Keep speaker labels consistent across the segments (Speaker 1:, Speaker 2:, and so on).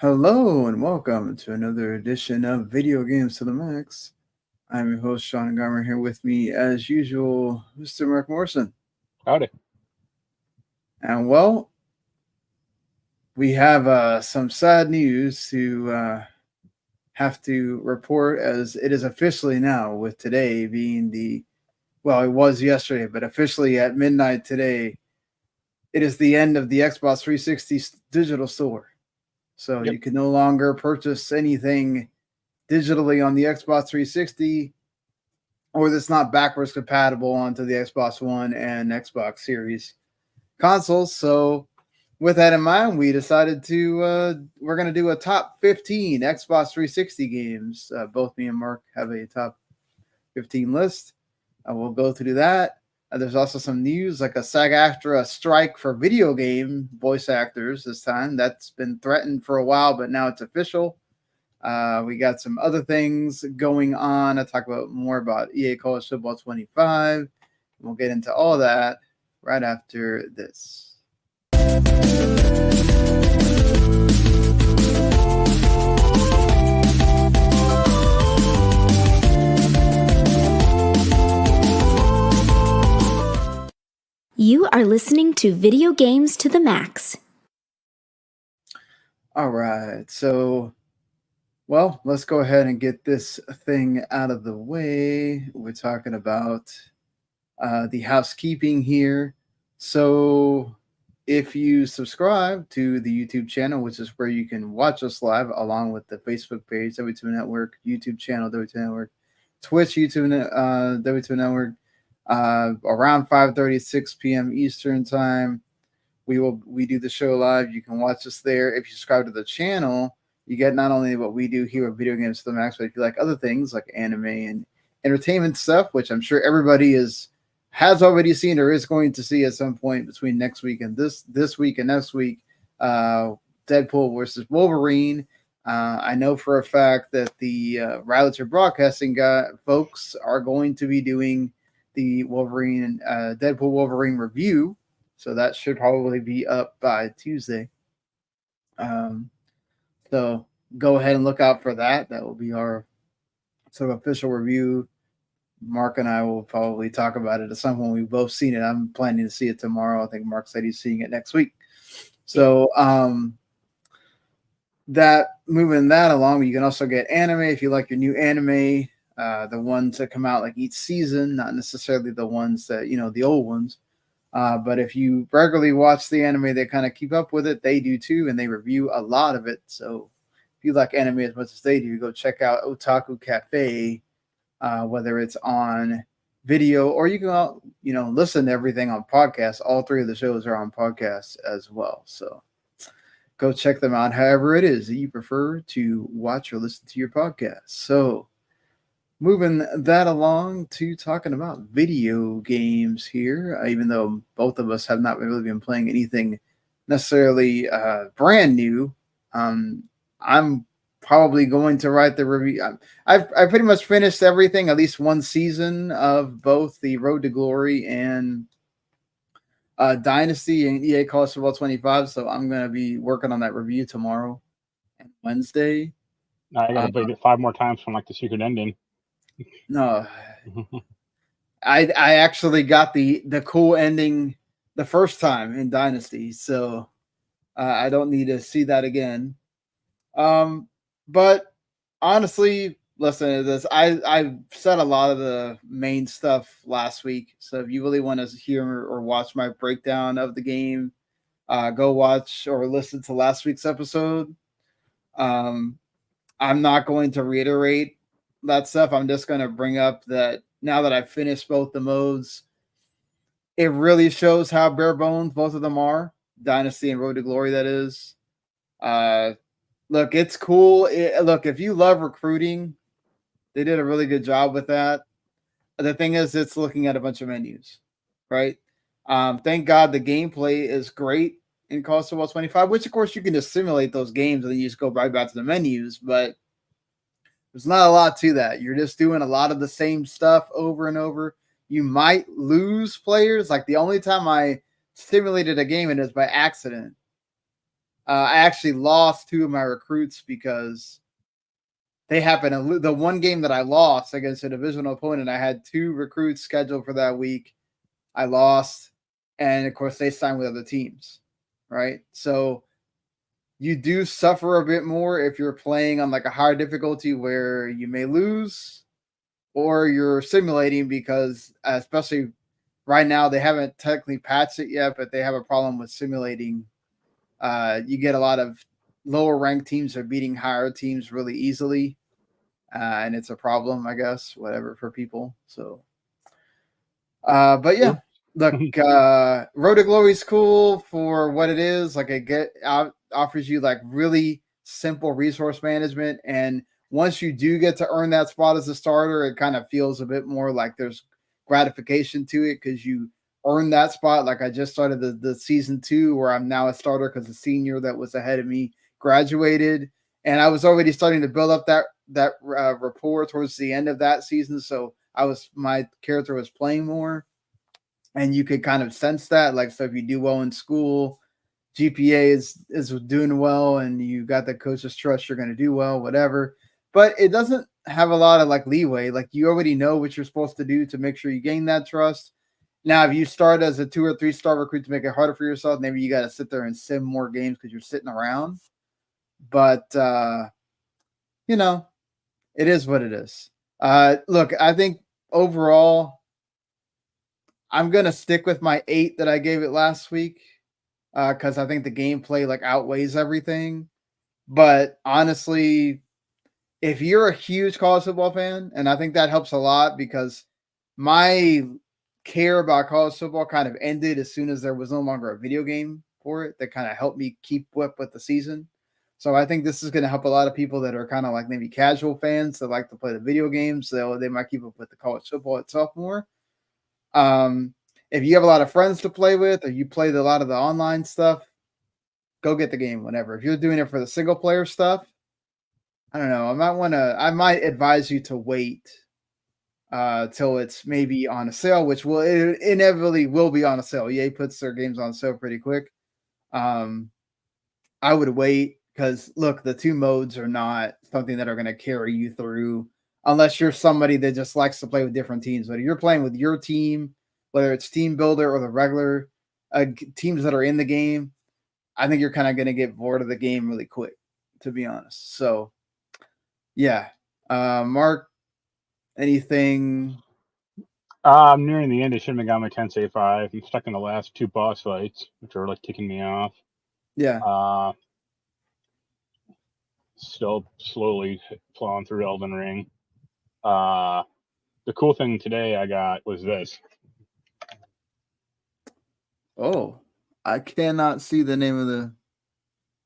Speaker 1: Hello and welcome to another edition of Video Games to the Max. I'm your host, Sean Garmer, here with me, as usual, Mr. Mark Morrison.
Speaker 2: Howdy.
Speaker 1: And well, we have some sad news to have to report, as it is officially now, with today being it was yesterday, but officially at midnight today, it is the end of the Xbox 360 digital store. So
Speaker 2: Yep.
Speaker 1: you can no longer purchase anything digitally on the Xbox 360, or that's not backwards compatible onto the Xbox One and Xbox Series consoles. So, with that in mind, we decided we're going to do a top 15 Xbox 360 games. Both me and Mark have a top 15 list. We'll go through that. There's also some news, like a SAG-AFTRA strike for video game voice actors this time. That's been threatened for a while, but now it's official. We got some other things going on. I talk about more about EA College Football 25. We'll get into all that right after this.
Speaker 3: You are listening to Video Games to the Max.
Speaker 1: All right, so, well, let's go ahead and get this thing out of the way. We're talking about the housekeeping here. So, if you subscribe to the YouTube channel, which is where you can watch us live, along with the Facebook page, W2 Network, YouTube channel, W2 Network, Twitch, W2 Network, around 5:30, 6 p.m. Eastern time, we do the show live. You can watch us there. If you subscribe to the channel, you get not only what we do here with Video Games to the Max, but if you like other things like anime and entertainment stuff, which I'm sure everybody has already seen or is going to see at some point between next week and this week and next week, Deadpool versus Wolverine. I know for a fact that the Riley Broadcasting folks are going to be doing the Deadpool Wolverine review, so that should probably be up by Tuesday. So go ahead and look out for that. That will be our sort of official review. Mark and I will probably talk about it at some point. We've both seen it. I'm planning to see it tomorrow. I think Mark said he's seeing it next week. So that moving that along, you can also get anime if you like your new anime. The ones that come out like each season, not necessarily the ones that, the old ones. But if you regularly watch the anime, they kind of keep up with it. They do too, and they review a lot of it. So if you like anime as much as they do, go check out Otaku Cafe, whether it's on video or you can, listen to everything on podcasts. All three of the shows are on podcasts as well. So go check them out, however it is that you prefer to watch or listen to your podcast. So moving that along to talking about video games here, even though both of us have not really been playing anything necessarily brand new, I'm probably going to write the review. I pretty much finished everything, at least one season of both the Road to Glory and Dynasty and EA College Football 25, so I'm going to be working on that review tomorrow and Wednesday.
Speaker 2: I got to play it 5 more times from like the secret ending.
Speaker 1: No, I actually got the cool ending the first time in Dynasty, so I don't need to see that again. But honestly, listen to this. I said a lot of the main stuff last week, so if you really want to hear or watch my breakdown of the game, go watch or listen to last week's episode. I'm not going to reiterate that stuff. I'm just going to bring up that now that I've finished both the modes, it really shows how bare bones both of them are. Dynasty and Road to Glory, that is. Look, it's cool. Look, if you love recruiting, they did a really good job with that. The thing is, it's looking at a bunch of menus, right? Thank God the gameplay is great in College Football 25, which, of course, you can just simulate those games and then you just go right back to the menus, but there's not a lot to that. You're just doing a lot of the same stuff over and over. You might lose players. Like the only time I simulated a game, and it was by accident. I actually lost 2 of my recruits because they happened to the one game that I lost against a divisional opponent. I had 2 recruits scheduled for that week. I lost, and of course they signed with other teams, right? So you do suffer a bit more if you're playing on like a higher difficulty where you may lose, or you're simulating because especially right now they haven't technically patched it yet, but they have a problem with simulating. You get a lot of lower ranked teams are beating higher teams really easily, and it's a problem, I guess, whatever for people. So, but yeah, look, Road to Glory is cool for what it is. Like it offers you like really simple resource management, and once you do get to earn that spot as a starter, it kind of feels a bit more like there's gratification to it because you earn that spot. Like I just started the season 2 where I'm now a starter because the senior that was ahead of me graduated, and I was already starting to build up that rapport towards the end of that season. So my character was playing more, and you could kind of sense that. Like, so if you do well in school, GPA is doing well, and you got the coach's trust, you're going to do well, whatever. But it doesn't have a lot of like leeway. Like you already know what you're supposed to do to make sure you gain that trust. Now, if you start as a 2 or 3 star recruit to make it harder for yourself, maybe you got to sit there and sim more games because you're sitting around. But you know, it is what it is. Look, I think overall, I'm gonna stick with my 8 that I gave it last week because I think the gameplay like outweighs everything. But honestly, if you're a huge college football fan, and I think that helps a lot because my care about college football kind of ended as soon as there was no longer a video game for it that kind of helped me keep up with the season. So I think this is going to help a lot of people that are kind of like maybe casual fans that like to play the video games. So they might keep up with the college football itself more. If you have a lot of friends to play with, or you play a lot of the online stuff, go get the game whenever. If you're doing it for the single player stuff, I don't know. I might advise you to wait till it's maybe on a sale, which it inevitably will be on a sale. EA puts their games on sale pretty quick. I would wait because look, the 2 modes are not something that are going to carry you through unless you're somebody that just likes to play with different teams. But if you're playing with your team, whether it's team builder or the regular teams that are in the game, I think you're kind of going to get bored of the game really quick, to be honest. So, yeah. Mark, anything?
Speaker 2: I'm nearing the end. I shouldn't have got my Tensei 5. I'm stuck in the last 2 boss fights, which are like ticking me off.
Speaker 1: Yeah.
Speaker 2: Still slowly plowing through Elden Ring. The cool thing today I got was this.
Speaker 1: Oh, I cannot see the name of the.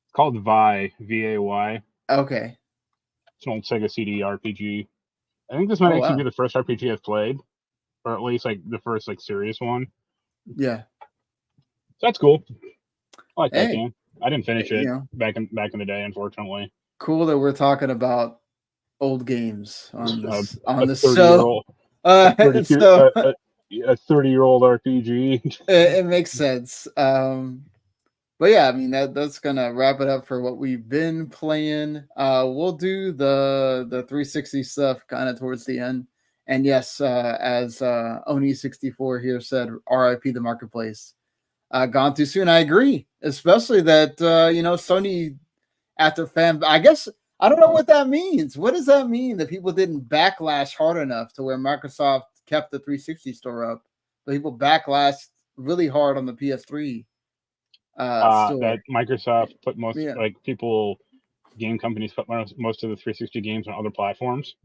Speaker 2: It's called Vi, V-A-Y.
Speaker 1: Okay.
Speaker 2: It's an old Sega CD RPG. I think this might actually be the first RPG I've played, or at least like the first like serious one.
Speaker 1: Yeah.
Speaker 2: So that's cool. I like that game. I didn't finish it back in the day, unfortunately.
Speaker 1: Cool that we're talking about old games on this
Speaker 2: show. A 30-year-old RPG.
Speaker 1: It makes sense. But yeah, I mean that's gonna wrap it up for what we've been playing. We'll do the 360 stuff kind of towards the end. And yes, as Oni64 here said, RIP the marketplace. Gone too soon. I agree, especially that Sony after I guess I don't know what that means. What does that mean that people didn't backlash hard enough to where Microsoft kept the 360 store up, but people backlashed really hard on the PS3 store?
Speaker 2: That Microsoft put game companies put most of the 360 games on other platforms.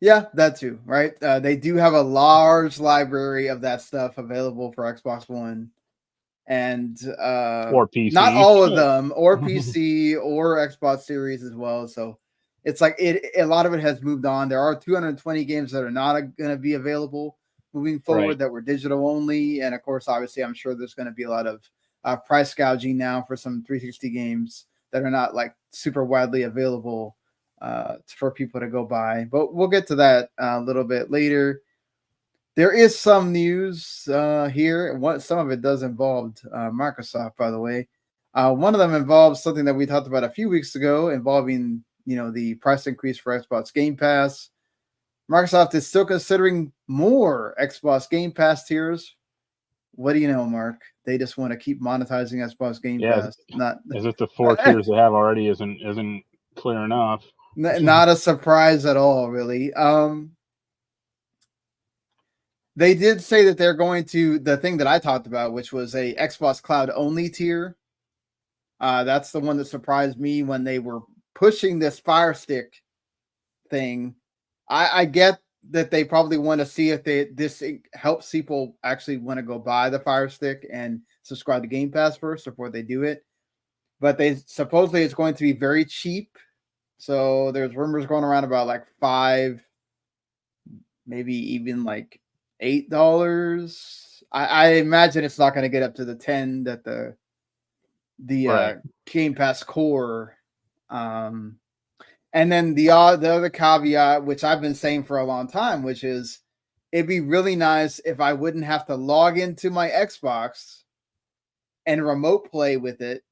Speaker 1: Yeah, that too, right? They do have a large library of that stuff available for Xbox One and
Speaker 2: or PC.
Speaker 1: Not all of them, or PC or Xbox Series as well. So it's like a lot of it has moved on. There are 220 games that are not going to be available moving forward that were digital only, and of course, obviously, I'm sure there's going to be a lot of price gouging now for some 360 games that are not like super widely available for people to go buy. But we'll get to that a little bit later. There is some news here. Some of it does involve Microsoft, by the way. One of them involves something that we talked about a few weeks ago, involving the price increase for Xbox Game Pass. Microsoft is still considering more Xbox Game Pass tiers. What do you know, Mark? They just want to keep monetizing Xbox Game Pass. Not
Speaker 2: as if the 4 tiers they have already isn't clear enough.
Speaker 1: Not a surprise at all, really. They did say that they're going to, the thing that I talked about, which was a Xbox Cloud only tier. That's the one that surprised me when they were pushing this Fire Stick thing. I get that they probably want to see if this helps people actually want to go buy the Fire Stick and subscribe to Game Pass first before they do it. But they supposedly it's going to be very cheap. So there's rumors going around about like $5, maybe even like $8. I imagine it's not going to get up to the 10 that the
Speaker 2: Right.
Speaker 1: Game Pass core. And then the other caveat, which I've been saying for a long time, which is it'd be really nice if I wouldn't have to log into my Xbox and remote play with it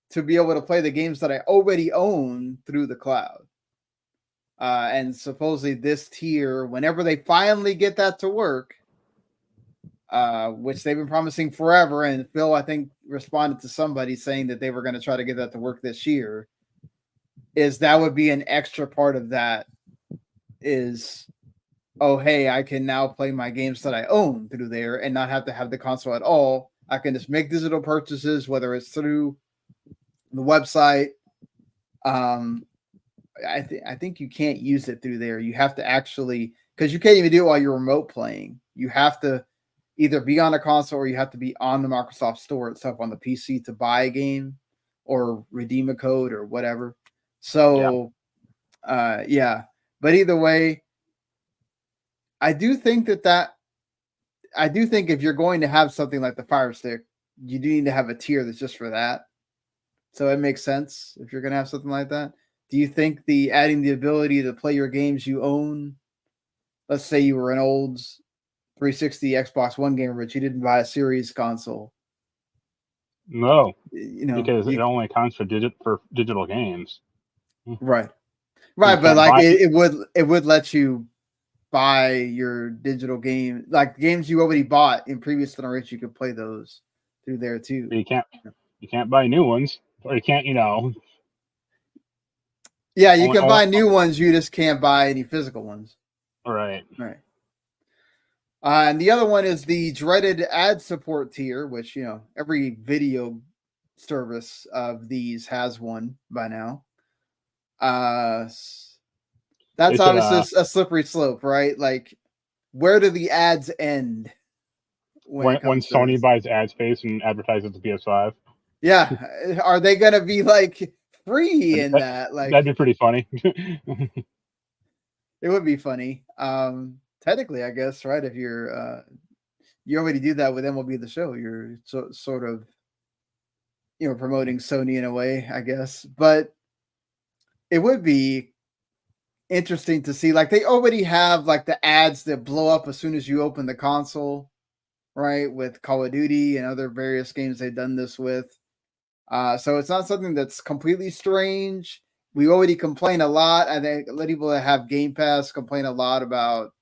Speaker 1: to be able to play the games that I already own through the cloud. And supposedly this tier, whenever they finally get that to work, which they've been promising forever, and Phil, I think, responded to somebody saying that they were going to try to get that to work this year, is that would be an extra part of that is, oh, hey, I can now play my games that I own through there and not have to have the console at all. I can just make digital purchases, whether it's through the website. I think you can't use it through there. You have to actually, because you can't even do it while you're remote playing. You have to either be on a console or you have to be on the Microsoft Store itself on the PC to buy a game or redeem a code or whatever. So, yeah. But either way, I do think I do think if you're going to have something like the Fire Stick, you do need to have a tier that's just for that. So it makes sense if you're going to have something like that. Do you think adding the ability to play your games you own, let's say you were an old 360 Xbox One gamer, but you didn't buy a Series console?
Speaker 2: No, because it only accounts for digital games.
Speaker 1: Right, but like it would let you buy your digital game, like games you already bought in previous generations. You could play those through there too.
Speaker 2: But you can't buy new ones, or you can't,
Speaker 1: Yeah, you can buy new ones. You just can't buy any physical ones.
Speaker 2: Right.
Speaker 1: And the other one is the dreaded ad support tier, which every video service of these has one by now. That's obviously a slippery slope, right? Like, where do the ads end?
Speaker 2: When Sony buys ad space and advertises the PS5.
Speaker 1: Yeah, are they gonna be like free in that? Like,
Speaker 2: that'd be pretty funny.
Speaker 1: It would be funny. Technically, I guess, right? If you already do that with MLB The Show, you're sort of promoting Sony in a way, I guess. But it would be interesting to see, like, they already have like the ads that blow up as soon as you open the console, right? With Call of Duty and other various games they've done this with. So it's not something that's completely strange. We already complain a lot. I think a lot of people that have Game Pass complain a lot about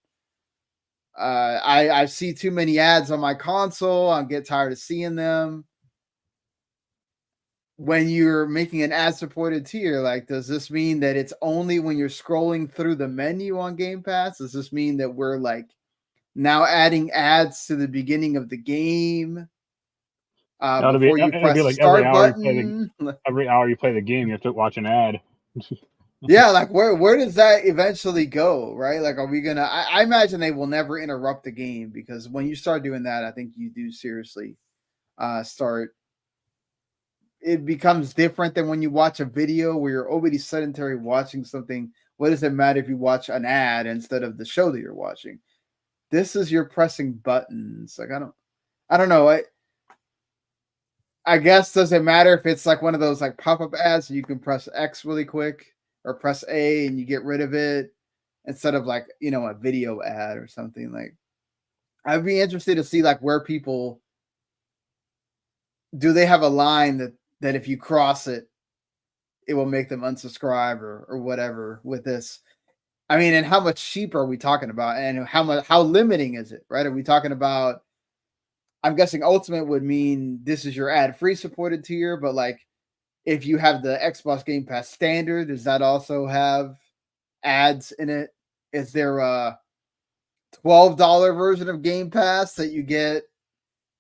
Speaker 1: I see too many ads on my console. I get tired of seeing them. When you're making an ad-supported tier, like, does this mean that it's only when you're scrolling through the menu on Game Pass? Does this mean that we're like now adding ads to the beginning of the game? Before you press the start button?
Speaker 2: Every hour you play the game, you have to watch an ad.
Speaker 1: Yeah, like where does that eventually go, right? Like, are we gonna? I imagine they will never interrupt the game, because when you start doing that, I think you do seriously start. It becomes different than when you watch a video where you're already sedentary watching something. What does it matter if you watch an ad instead of the show that you're watching? This is you're pressing buttons. Like, I don't know. I guess, does it matter if it's like one of those like pop-up ads so you can press X really quick or press A and you get rid of it instead of like, a video ad or something? Like, I'd be interested to see like where people do they have a line that if you cross it, it will make them unsubscribe or whatever with this? I mean, and how much cheaper are we talking about? And how limiting is it, right? Are we talking about, I'm guessing Ultimate would mean this is your ad-free supported tier, but like if you have the Xbox Game Pass standard, does that also have ads in it? Is there a $12 version of Game Pass that you get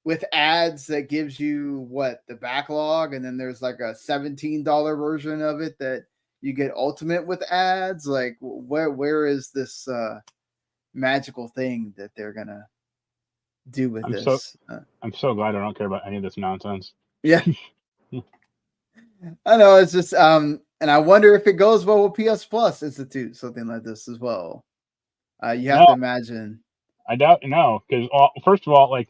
Speaker 1: with ads that gives you the backlog, and then there's like a $17 version of it that you get Ultimate with ads? Like where is this magical thing that they're gonna do with this?
Speaker 2: I'm so glad I don't care about any of this nonsense.
Speaker 1: Yeah. I know, it's just and I wonder if it goes well with PS Plus Institute, something like this as well. You have to imagine.
Speaker 2: I doubt because first of all, like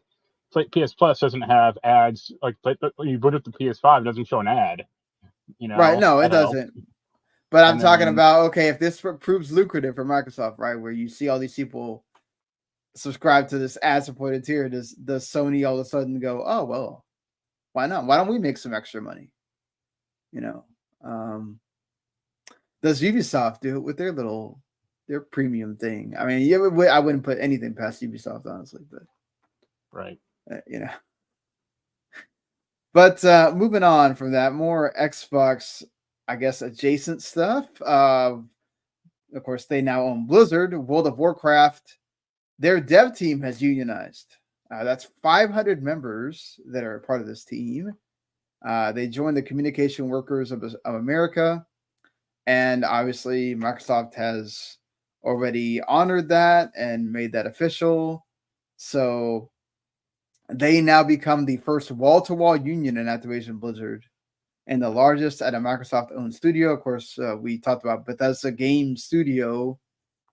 Speaker 2: PS Plus doesn't have ads. Like you boot up the PS5, it doesn't show an ad.
Speaker 1: Right? No, it doesn't. But I'm talking about, okay, if this proves lucrative for Microsoft, right, where you see all these people subscribe to this ad-supported tier, does Sony all of a sudden go, oh well, why not? Why don't we make some extra money? Does Ubisoft do it with their premium thing? I mean, I wouldn't put anything past Ubisoft, honestly, but
Speaker 2: right,
Speaker 1: But moving on from that, more Xbox, I guess, adjacent stuff. Of course, they now own Blizzard. World of Warcraft, their dev team has unionized. That's 500 members that are part of this team. They joined the Communication Workers of America. And obviously, Microsoft has already honored that and made that official. So they now become the first wall-to-wall union in Activision Blizzard and the largest at a Microsoft-owned studio. Of course, we talked about Bethesda Game Studio,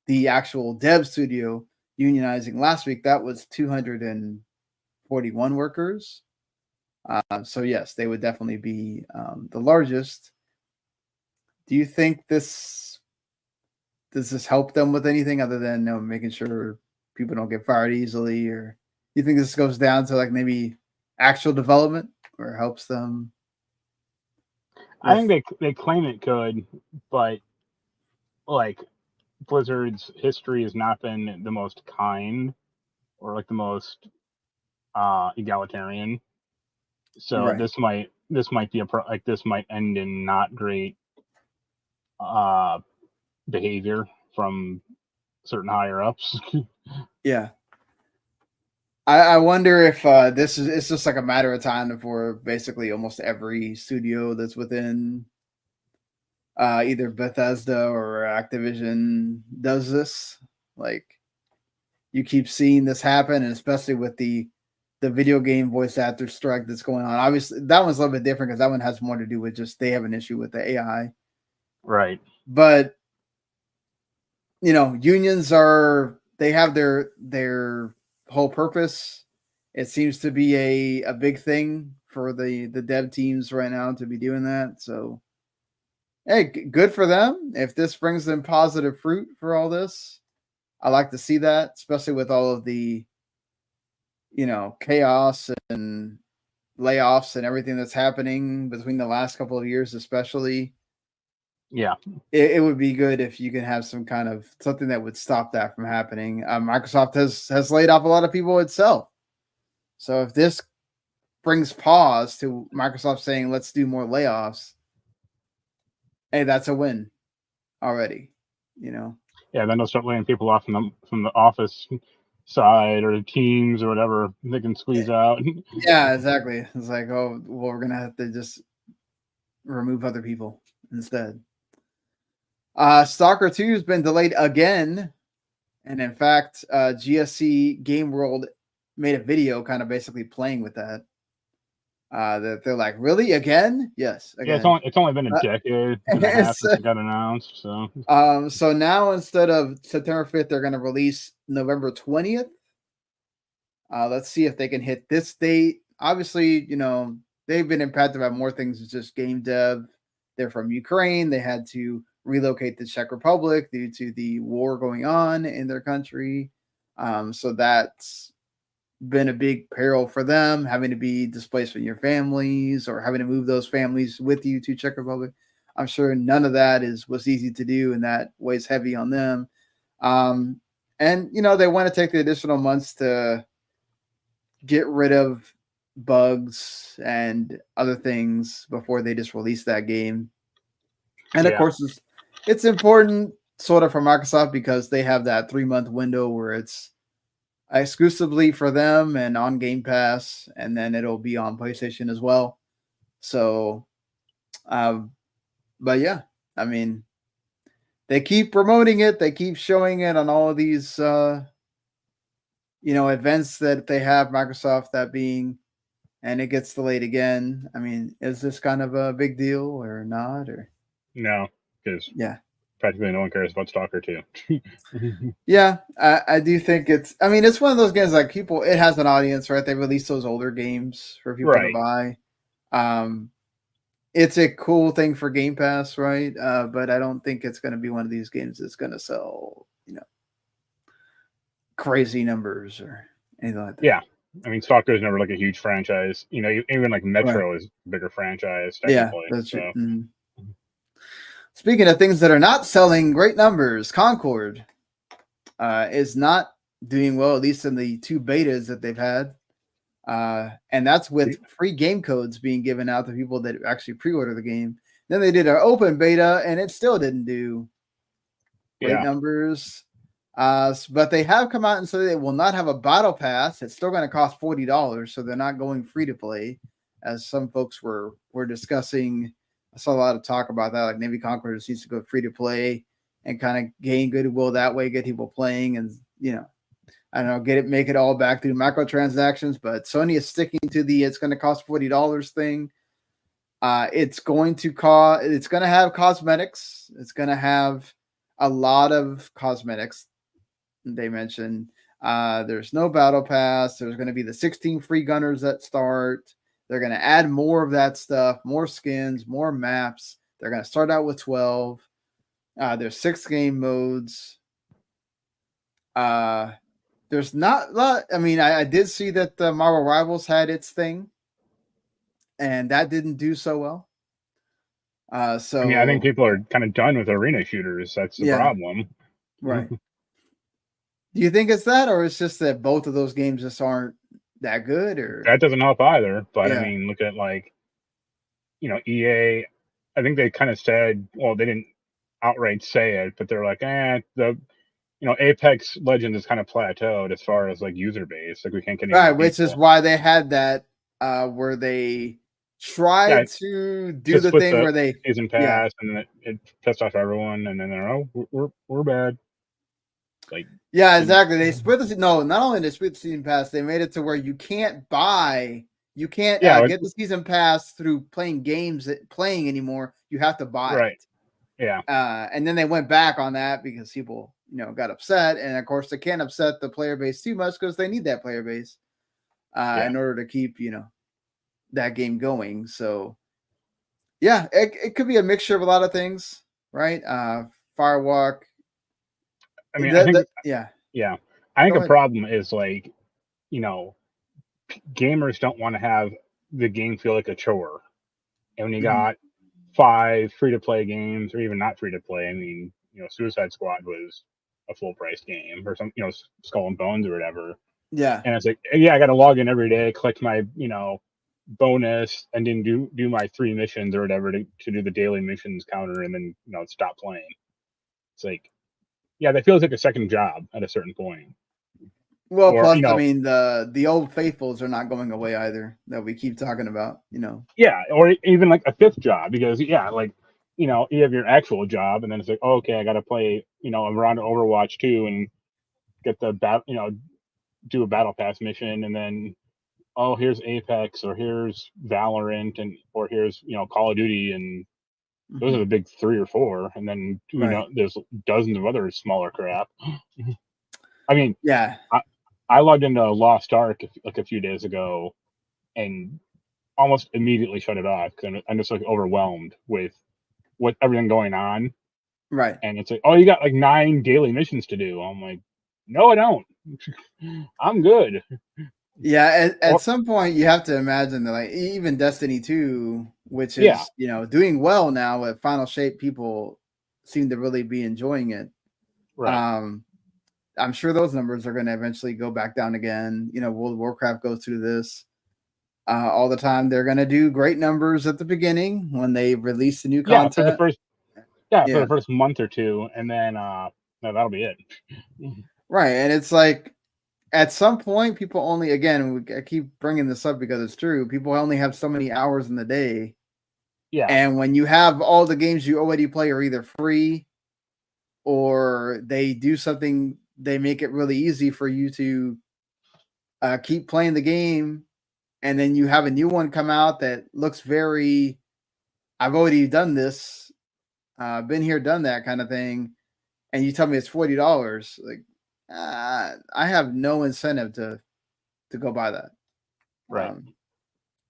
Speaker 1: the actual dev studio, unionizing last week. That was 241 workers. So yes, they would definitely be the largest. Do you think does this help them with anything other than making sure people don't get fired easily, or do you think this goes down to like maybe actual development or helps them?
Speaker 2: I think they claim it could, but like Blizzard's history has not been the most kind or like the most egalitarian. So
Speaker 1: right.
Speaker 2: this might be this might end in not great behavior from certain higher ups.
Speaker 1: Yeah. I wonder if it's just like a matter of time before basically almost every studio that's within either Bethesda or Activision does this. Like, you keep seeing this happen, and especially with the video game voice actor strike that's going on. Obviously, that one's a little bit different because that one has more to do with just they have an issue with the AI.
Speaker 2: Right.
Speaker 1: But unions they have their whole purpose. It seems to be a big thing for the dev teams right now to be doing that. So, hey, good for them. If this brings them positive fruit for all this, I like to see that, especially with all of the chaos and layoffs and everything that's happening between the last couple of years, especially.
Speaker 2: Yeah,
Speaker 1: it would be good if you can have some kind of something that would stop that from happening. Microsoft has laid off a lot of people itself. So if this brings pause to Microsoft saying, let's do more layoffs, hey, that's a win already,
Speaker 2: Yeah, then they'll start laying people off from the office side or the teams or whatever they can squeeze out.
Speaker 1: Yeah, exactly. It's like, oh, well, we're going to have to just remove other people instead. Stalker 2 has been delayed again. And in fact, GSC Game World made a video kind of basically playing with that. That they're like, really? Again? Yes. Again.
Speaker 2: Yeah, it's only been a decade and a half since it got announced. So
Speaker 1: so now instead of September 5th, they're going to release November 20th. Let's see if they can hit this date. Obviously, they've been impacted by more things than just game dev. They're from Ukraine. They had to relocate to Czech Republic due to the war going on in their country. So that's been a big peril for them, having to be displaced from your families or having to move those families with you to Czech Republic. I'm sure none of that was easy to do, and that weighs heavy on them. And they want to take the additional months to get rid of bugs and other things before they just release that game. And of course, it's important sort of for Microsoft because they have that 3-month window where it's exclusively for them and on Game Pass, and then it'll be on PlayStation as well. So, but yeah, I mean, they keep promoting it. They keep showing it on all of these, events that they have, Microsoft that being, and it gets delayed again. I mean, is this kind of a big deal or not? Or
Speaker 2: no, because
Speaker 1: practically
Speaker 2: no one cares about Stalker 2.
Speaker 1: Yeah, I do think it's one of those games like it has an audience, right? They release those older games for people to buy. It's a cool thing for Game Pass, right? But I don't think it's going to be one of these games that's going to sell, crazy numbers or anything like that.
Speaker 2: Yeah. I mean, Stalker is never like a huge franchise. Even like Metro is a bigger franchise, technically.
Speaker 1: Yeah, that's true. Mm-hmm. Speaking of things that are not selling great numbers, Concord is not doing well, at least in the 2 betas that they've had. And that's with free game codes being given out to people that actually pre-order the game. Then they did an open beta, and it still didn't do great numbers. But they have come out and said they will not have a battle pass. It's still going to cost $40, so they're not going free to play, as some folks were discussing. I saw a lot of talk about that, like maybe Concord just needs to go free to play and kind of gain goodwill that way, get people playing, and I don't know, make it all back through microtransactions. But Sony is sticking to it's going to cost $40 thing. It's going to have cosmetics. It's going to have a lot of cosmetics. They mentioned there's no battle pass. There's going to be the 16 free gunners that start. They're going to add more of that stuff, more skins, more maps. They're going to start out with 12. There's 6 game modes. There's not a lot. I mean, I did see that the Marvel Rivals had its thing, and that didn't do so well. I
Speaker 2: think people are kind of done with arena shooters. That's the problem.
Speaker 1: Right. Do you think it's that, or it's just that both of those games just aren't that good? Or
Speaker 2: that doesn't help either. But I mean, look at EA. I think they kind of said, well, they didn't outright say it, but they're like, Apex Legends is kind of plateaued as far as like user base. Like we can't get any
Speaker 1: which is why they had that where they tried to do the thing where they
Speaker 2: season pass and then it pissed off everyone, and then they're we're bad. Like
Speaker 1: exactly. They split not only did they split the season pass, they made it to where you can't get the season pass through playing anymore. You have to buy it.
Speaker 2: Yeah.
Speaker 1: And then they went back on that because people got upset, and of course they can't upset the player base too much because they need that player base in order to keep that game going. So it could be a mixture of a lot of things, right? Firewalk.
Speaker 2: I mean, I think a problem is like gamers don't want to have the game feel like a chore, and when you got 5 free-to-play games, or even not free-to-play. I mean, Suicide Squad was a full-price game, or some, Skull and Bones or whatever.
Speaker 1: Yeah.
Speaker 2: And it's like, I got to log in every day, click my, bonus, and then do my 3 missions or whatever to do the daily missions counter, and then, stop playing. It's like, that feels like a second job at a certain point.
Speaker 1: Well, plus, I mean, the old faithfuls are not going away either, that we keep talking about,
Speaker 2: Yeah, or even like a 5th job, because, you have your actual job, and then it's like, oh, okay, I got to play, around Overwatch 2 and get the, do a Battle Pass mission, and then, oh, here's Apex, or here's Valorant, or here's, Call of Duty, and those are the big 3 or 4, and then, there's dozens of other smaller crap. I mean, I logged into Lost Ark a few days ago and almost immediately shut it off because I'm just like overwhelmed with everything going on.
Speaker 1: Right.
Speaker 2: And it's like, oh, you got like 9 daily missions to do. I'm like, no, I don't. I'm good.
Speaker 1: Yeah, at
Speaker 2: Or,
Speaker 1: some point you have to imagine that, like, even Destiny 2, which
Speaker 2: yeah,
Speaker 1: is, doing well now with Final Shape, people seem to really be enjoying it.
Speaker 2: right.
Speaker 1: Um, I'm sure those numbers are going to eventually go back down again. World of Warcraft goes through this all the time. They're going to do great numbers at the beginning when they release the new
Speaker 2: Yeah,
Speaker 1: content.
Speaker 2: for
Speaker 1: Yeah,
Speaker 2: the first month or two, and then no, that'll be it.
Speaker 1: right. And it's like at some point, people only, again, I keep bringing this up because it's true. People only have so many hours in the day.
Speaker 2: Yeah,
Speaker 1: And when you have all the games you already play are either free or they do something, they make it really easy for you to keep playing the game. And then you have a new one come out that looks very, I've already done this, been here, done that kind of thing. And you tell me it's $40. Like, I have no incentive to go buy that.
Speaker 2: right.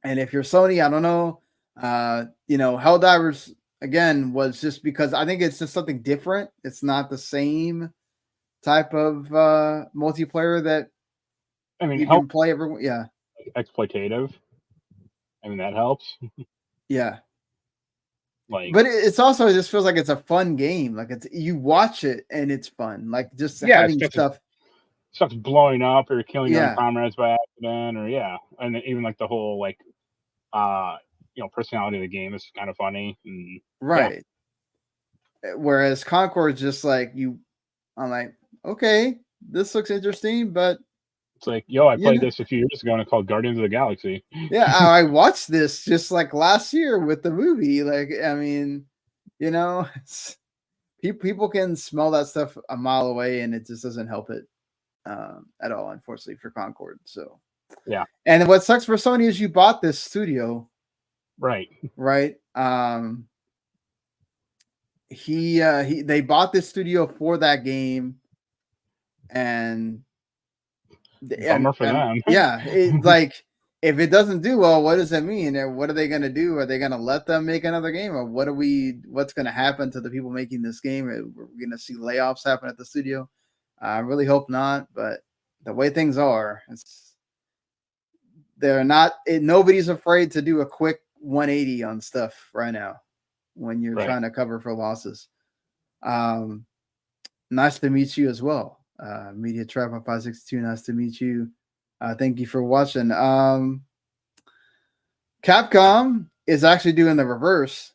Speaker 1: And if you're Sony, I don't know. Helldivers again was just because I think it's just something different. It's not the same type of multiplayer that
Speaker 2: I mean,
Speaker 1: you
Speaker 2: help
Speaker 1: can play everyone. Yeah,
Speaker 2: exploitative. I mean, that helps.
Speaker 1: yeah.
Speaker 2: Like,
Speaker 1: But it's also, it just feels like it's a fun game. Like it's, you watch it and it's fun. Like just
Speaker 2: yeah,
Speaker 1: having stuff.
Speaker 2: stuff's blowing up or killing your own
Speaker 1: Yeah,
Speaker 2: comrades by accident, or yeah, and then even like the whole like uh personality of the game is kind of funny, and yeah,
Speaker 1: right. Whereas Concord is just like you. I'm like, okay, this looks interesting, but
Speaker 2: it's like, yo, I
Speaker 1: you
Speaker 2: played
Speaker 1: know,
Speaker 2: this a few years ago and it's called Guardians of the Galaxy.
Speaker 1: yeah, I watched this just like last year with the movie. Like, I mean, people can smell that stuff a mile away, and it just doesn't help it at all, unfortunately, for Concord. So,
Speaker 2: Yeah,
Speaker 1: and what sucks for Sony is you bought this studio,
Speaker 2: right.
Speaker 1: right? They bought this studio for that game, and
Speaker 2: Bummer for them.
Speaker 1: yeah, it like if it doesn't do well, what does that mean? And what are they going to do? Are they going to let them make another game, or what's going to happen to the people making this game? We're going to see layoffs happen at the studio. I really hope not, but the way things are, they're not. Nobody's afraid to do a quick 180 on stuff right now when you're
Speaker 2: Right.
Speaker 1: trying to cover for losses. Nice to meet you as well. Media Trap on 562. Nice to meet you. Thank you for watching. Capcom is actually doing the reverse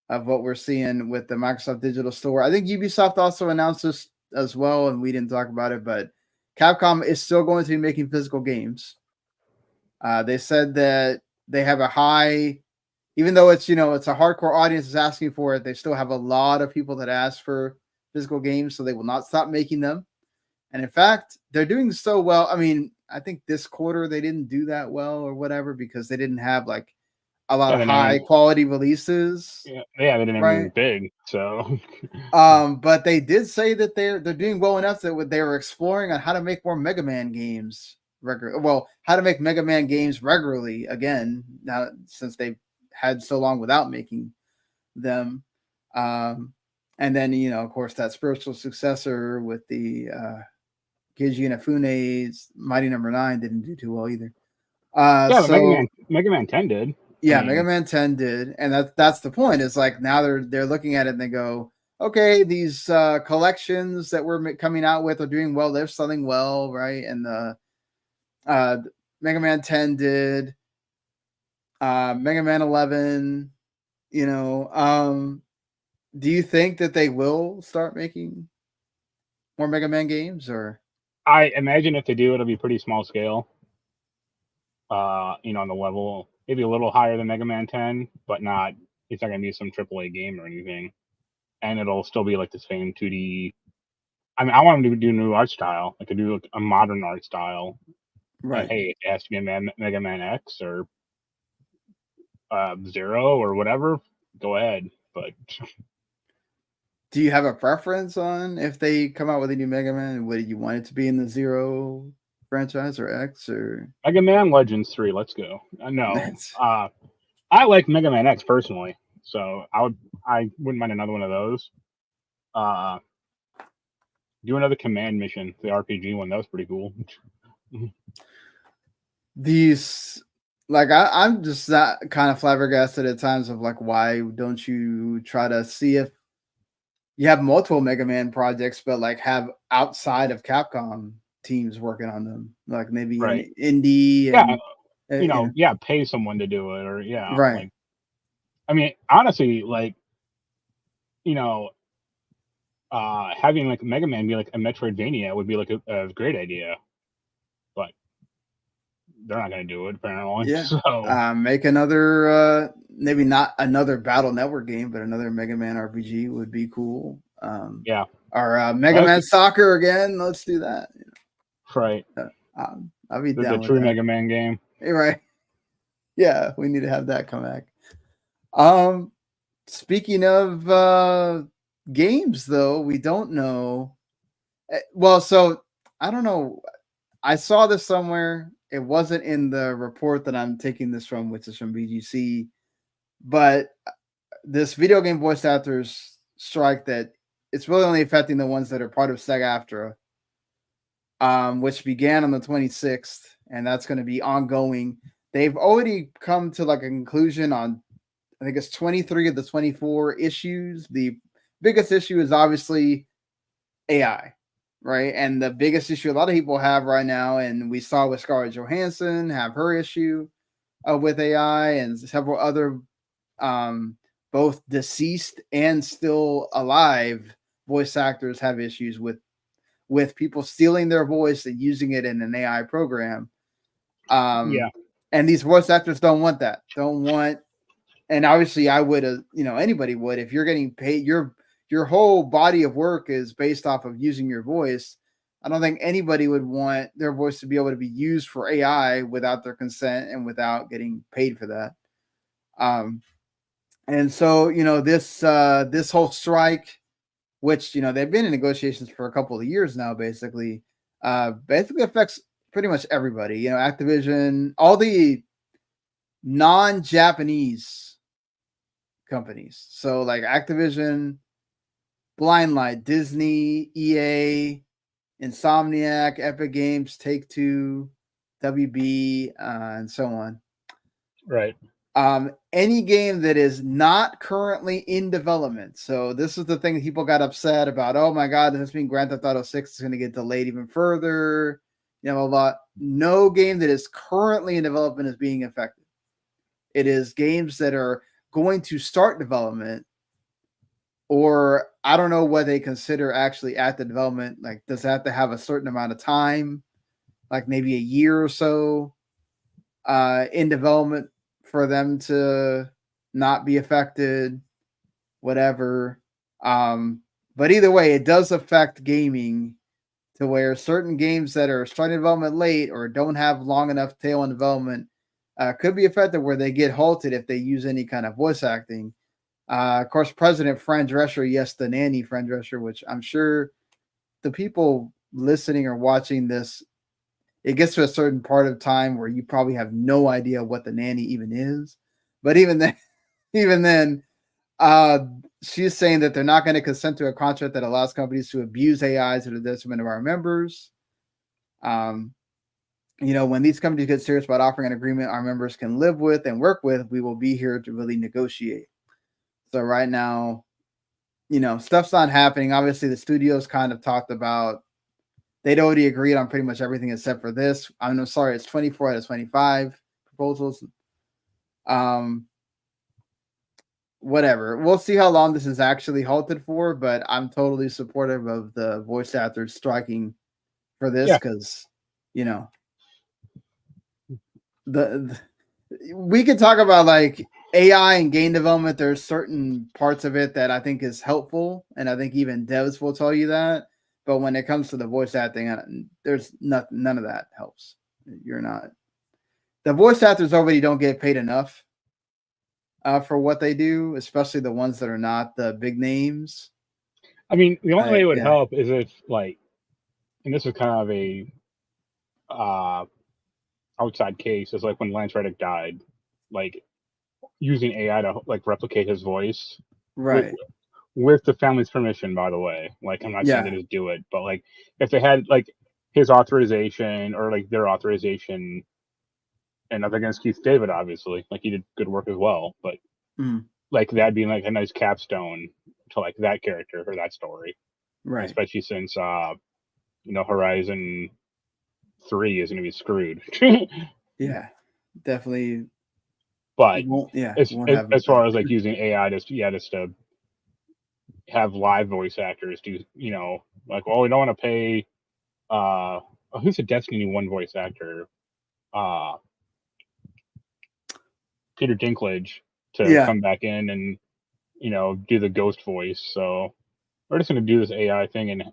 Speaker 1: of what we're seeing with the Microsoft Digital Store. I think Ubisoft also announced this as well, and we didn't talk about it, but Capcom is still going to be making physical games. They said that they have a high, even though it's a hardcore audience is asking for it, they still have a lot of people that ask for physical games, so they will not stop making them. And in fact, they're doing so well. I mean, I think this quarter they didn't do that well or whatever because they didn't have like a lot
Speaker 2: Yeah,
Speaker 1: of high quality releases,
Speaker 2: yeah, they didn't have anything
Speaker 1: right?
Speaker 2: big, so
Speaker 1: But they did say that they're doing well enough that they were exploring on how to make more Mega Man games how to make Mega Man games regularly again now since they've had so long without making them. And then of course that spiritual successor with the Keiji Inafune's Mighty Number 9 didn't do too well either.
Speaker 2: yeah, but
Speaker 1: So
Speaker 2: Mega Man 10 did. I
Speaker 1: yeah, Mega
Speaker 2: mean,
Speaker 1: Man 10 did, and that's the point. It's like now they're looking at it and they go, okay, these collections that we're coming out with are doing well. They're selling well, right? And the Mega Man 10 did, Mega Man 11. Do you think that they will start making more Mega Man games, or?
Speaker 2: I imagine if they do, it'll be pretty small scale. On the level, maybe a little higher than Mega Man 10, but not. It's not gonna be some AAA game or anything, and it'll still be like the same 2D. I mean, I want them to do a new art style, like to do a modern art style. And
Speaker 1: Right.
Speaker 2: hey, it has to be a Mega Man X or Zero or whatever. Go ahead, but
Speaker 1: Do you have a preference on if they come out with a new Mega Man? Would you want it to be in the Zero franchise or X or?
Speaker 2: Mega Man Legends 3, let's go. No,
Speaker 1: That's
Speaker 2: I like Mega Man X personally, so I wouldn't mind another one of those. Uh, do another command mission, the RPG one. That was pretty cool.
Speaker 1: these, like, I'm just that kind of flabbergasted at times of like, why don't you try to see if you have multiple Mega Man projects, but like have outside of Capcom teams working on them, like maybe
Speaker 2: Right.
Speaker 1: an indie
Speaker 2: Yeah.
Speaker 1: and
Speaker 2: Yeah, pay someone to do it, or yeah,
Speaker 1: right.
Speaker 2: like, I mean, honestly, like, you know, having like Mega Man be like a Metroidvania would be like a great idea, but they're not gonna do it apparently.
Speaker 1: Yeah.
Speaker 2: So
Speaker 1: Make another maybe not another Battle Network game, but another Mega Man RPG would be cool.
Speaker 2: yeah,
Speaker 1: Or Mega Man Soccer again. Let's do that.
Speaker 2: Right.
Speaker 1: I'll be
Speaker 2: The
Speaker 1: down with
Speaker 2: true
Speaker 1: that.
Speaker 2: Mega Man game.
Speaker 1: Hey, right. Yeah, we need to have that come back. Speaking of games, though, we don't know. Well, so I don't know. I saw this somewhere. It wasn't in the report that I'm taking this from, which is from BGC. But this video game voice actors strike that it's really only affecting the ones that are part of SAG-AFTRA, which began on the 26th, and that's going to be ongoing. They've already come to like a conclusion on, I think it's 23 of the 24 issues. The biggest issue is obviously AI, right? And the biggest issue a lot of people have right now, and we saw with Scarlett Johansson have her issue with AI, and several other both deceased and still alive voice actors have issues with people stealing their voice and using it in an AI program.
Speaker 2: Yeah.
Speaker 1: And these voice actors don't want that. Don't want, and obviously I would, anybody would, if you're getting paid, your whole body of work is based off of using your voice. I don't think anybody would want their voice to be able to be used for AI without their consent and without getting paid for that. And so, this whole strike, which, they've been in negotiations for a couple of years now, basically affects pretty much everybody, Activision, all the non-Japanese companies. So like Activision, Blindlight, Disney, EA, Insomniac, Epic Games, Take-Two, WB, and so on.
Speaker 2: Right.
Speaker 1: Any game that is not currently in development. So this is the thing that people got upset about. Oh my God, this means Grand Theft Auto 6 is going to get delayed even further. A lot. No game that is currently in development is being affected. It is games that are going to start development, or I don't know what they consider actually at the development. Like, does that have to have a certain amount of time, like maybe a year or so in development for them to not be affected, whatever. But either way, it does affect gaming to where certain games that are starting development late or don't have long enough tail in development could be affected, where they get halted if they use any kind of voice acting. Of course, President Fran Drescher, yes, the nanny Fran Drescher, which I'm sure the people listening or watching this, it gets to a certain part of time where you probably have no idea what the nanny even is. But even then, she's saying that they're not going to consent to a contract that allows companies to abuse AIs to the detriment of our members. When these companies get serious about offering an agreement our members can live with and work with, we will be here to really negotiate. So right now, stuff's not happening. Obviously, the studios kind of talked about, they'd already agreed on pretty much everything except for this. I'm sorry, it's 24 out of 25 proposals. Whatever. We'll see how long this is actually halted for, but I'm totally supportive of the voice actors striking for this because, we could talk about like AI and game development. There's certain parts of it that I think is helpful, and I think even devs will tell you that. But when it comes to the voice acting, there's none of that helps. The voice actors already don't get paid enough for what they do, especially the ones that are not the big names.
Speaker 2: I mean, the only way it would help is if, like, and this is kind of a outside case, is like when Lance Reddick died, like using AI to like replicate his voice,
Speaker 1: right?
Speaker 2: With the family's permission, by the way. Like, I'm not saying to just do it, but like if they had like his authorization or like their authorization and nothing against Keith David, obviously, like he did good work as well, but like that'd be like a nice capstone to like that character or that story,
Speaker 1: right.
Speaker 2: especially since Horizon 3 is going to be screwed.
Speaker 1: Yeah, definitely.
Speaker 2: But
Speaker 1: won't have
Speaker 2: as far as like using AI just to have live voice actors do, like, well, we don't want to pay who's the Destiny 1 voice actor, Peter Dinklage, to come back in and do the ghost voice, so we're just going to do this AI thing, and